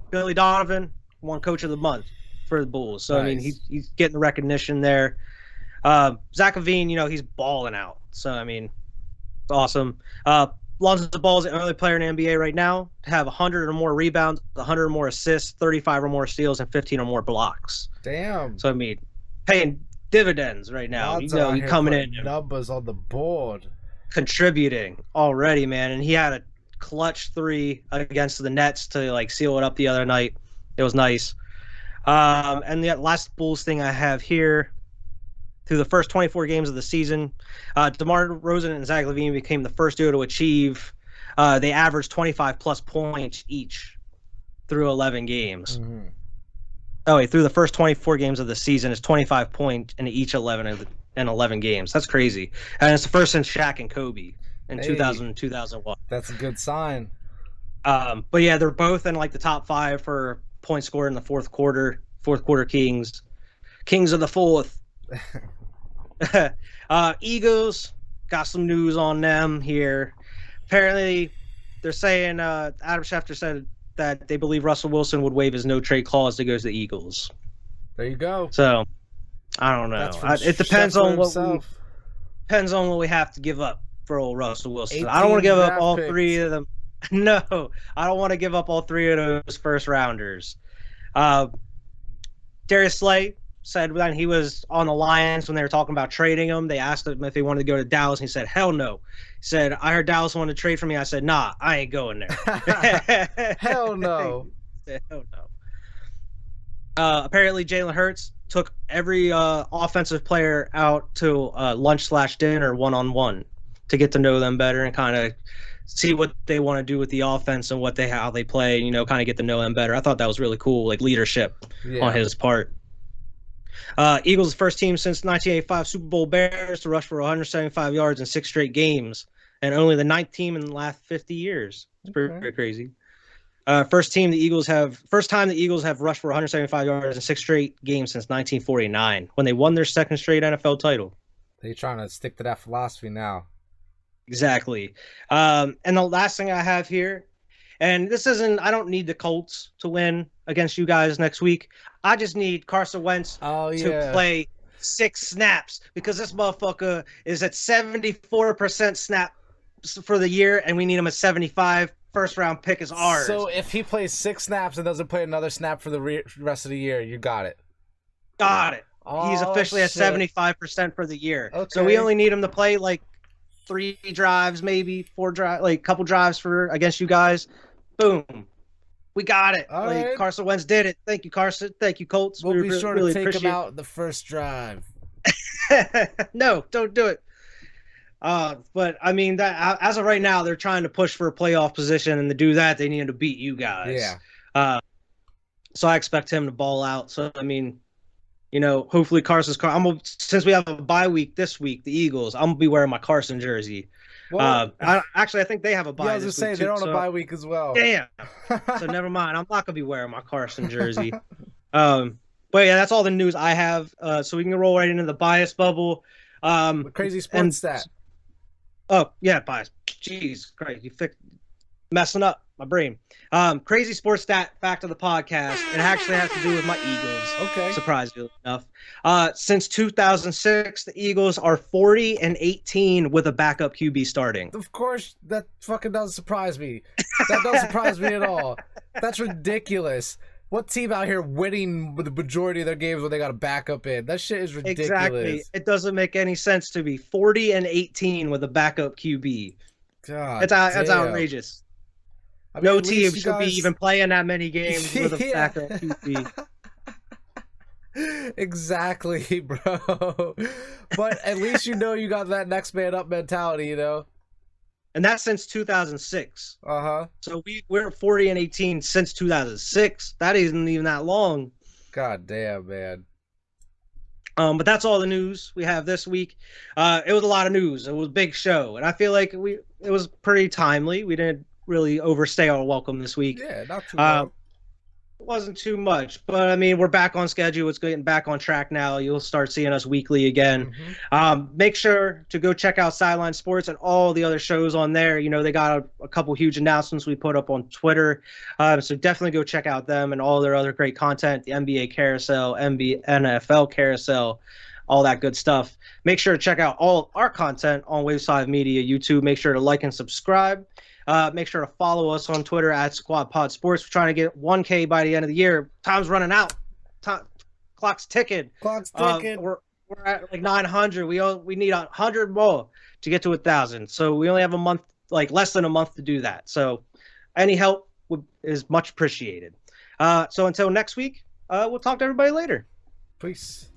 Speaker 1: Billy Donovan won Coach of the Month for the Bulls. So, nice. I mean, he's getting the recognition there. Zach LaVine, he's balling out. So, I mean, it's awesome. Lonzo Ball is the only player in the NBA right now to have 100 or more rebounds, 100 or more assists, 35 or more steals, and 15 or more blocks.
Speaker 2: Damn.
Speaker 1: So, I mean, paying dividends right now. He's coming in.
Speaker 2: Numbers on the board.
Speaker 1: Contributing already, man. And he had a clutch 3 against the Nets to, seal it up the other night. It was nice. And the last Bulls thing I have here, through the first 24 games of the season, DeMar DeRozan and Zach LaVine became the first duo to achieve. They averaged 25-plus points each through 11 games. Mm-hmm. Through the first 24 games of the season, it's 25 points in each 11 games. That's crazy. And it's the first since Shaq and Kobe in 2000 and 2001.
Speaker 2: That's a good sign.
Speaker 1: But yeah, they're both in the top 5 for points scored in the fourth quarter. Fourth quarter kings of the fourth. Eagles, got some news on them here. Apparently, they're saying Adam Schefter said that they believe Russell Wilson would waive his no-trade clause to go to the Eagles.
Speaker 2: There you go.
Speaker 1: So, I don't know. It depends on what we have to give up for old Russell Wilson. I don't want to give up all 3 of them. No, I don't want to give up all 3 of those first-rounders. Darius Slay said when he was on the Lions, when they were talking about trading him, they asked him if he wanted to go to Dallas, and he said, hell no. He said, I heard Dallas wanted to trade for me. I said, nah, I ain't going there.
Speaker 2: Hell no.
Speaker 1: Hell no. Apparently, Jalen Hurts took every offensive player out to lunch/dinner one-on-one to get to know them better and kind of see what they want to do with the offense and how they play, kind of get to know them better. I thought that was really cool, leadership on his part. Eagles first team since 1985 Super Bowl Bears to rush for 175 yards in 6 straight games, and only the 9th team in the last 50 years. It's pretty crazy. First time the Eagles have rushed for 175 yards in 6 straight games since 1949, when they won their 2nd straight NFL title.
Speaker 2: They're trying to stick to that philosophy now.
Speaker 1: Exactly. And the last thing I have here, and I don't need the Colts to win against you guys next week. I just need Carson Wentz to play 6 snaps, because this motherfucker is at 74% snap for the year, and we need him at 75. First-round pick is ours.
Speaker 2: So if he plays 6 snaps and doesn't play another snap for the rest of the year, you got it.
Speaker 1: Got it. He's officially at 75% for the year.
Speaker 2: Okay.
Speaker 1: So we only need him to play like 3 drives, maybe 4 drives, like a couple drives for against you guys. Boom. We got it.
Speaker 2: All
Speaker 1: like
Speaker 2: right.
Speaker 1: Carson Wentz did it. Thank you, Carson. Thank you, Colts.
Speaker 2: We'll be sure to take him out the first drive.
Speaker 1: No, don't do it. But I mean, that as of right now, they're trying to push for a playoff position, and to do that, they need to beat you guys.
Speaker 2: Yeah.
Speaker 1: So I expect him to ball out. So I mean, hopefully since we have a bye week this week, the Eagles, I'm gonna be wearing my Carson jersey. I think they have a bye.
Speaker 2: Yeah, I was just saying they're on a bye week as well.
Speaker 1: Damn. So never mind. I'm not gonna be wearing my Carson jersey. But yeah, that's all the news I have. So we can roll right into the bias bubble.
Speaker 2: Crazy sports stat.
Speaker 1: Oh yeah, bias. Jeez, Christ, you messing up my brain. Crazy sports stat fact of the podcast. It actually has to do with my Eagles.
Speaker 2: Okay.
Speaker 1: Surprisingly enough. Since 2006, the Eagles are 40-18 with a backup QB starting.
Speaker 2: Of course, that fucking doesn't surprise me. That doesn't surprise me at all. That's ridiculous. What team out here winning the majority of their games when they got a backup in? That shit is ridiculous.
Speaker 1: Exactly. It doesn't make any sense to be 40-18 with a backup QB.
Speaker 2: God,
Speaker 1: that's outrageous. I mean, no team should be even playing that many games with a backup QB.
Speaker 2: Exactly, bro. But at least you got that next man up mentality,
Speaker 1: And that's since 2006. So we're 40-18 since 2006. That isn't even that long.
Speaker 2: God damn, man.
Speaker 1: But that's all the news we have this week. It was a lot of news. It was a big show, and I feel like it was pretty timely. We didn't really overstay our welcome this week.
Speaker 2: Yeah, not too long.
Speaker 1: It wasn't too much, but I mean, we're back on schedule. It's getting back on track now. You'll start seeing us weekly again. Make sure to go check out Sideline Sports and all the other shows on there. They got a couple huge announcements we put up on Twitter. So definitely go check out them and all their other great content, the NBA carousel, NFL carousel, all that good stuff. Make sure to check out all our content on Waveside Media YouTube. Make sure to like and subscribe. Make sure to follow us on Twitter at SquadPod Sports. We're trying to get 1K by the end of the year. Time's running out. Clock's ticking. We're at like 900. We need 100 more to get to 1,000. So we only have a month, like less than a month to do that. So any help is much appreciated. So until next week, we'll talk to everybody later.
Speaker 2: Peace.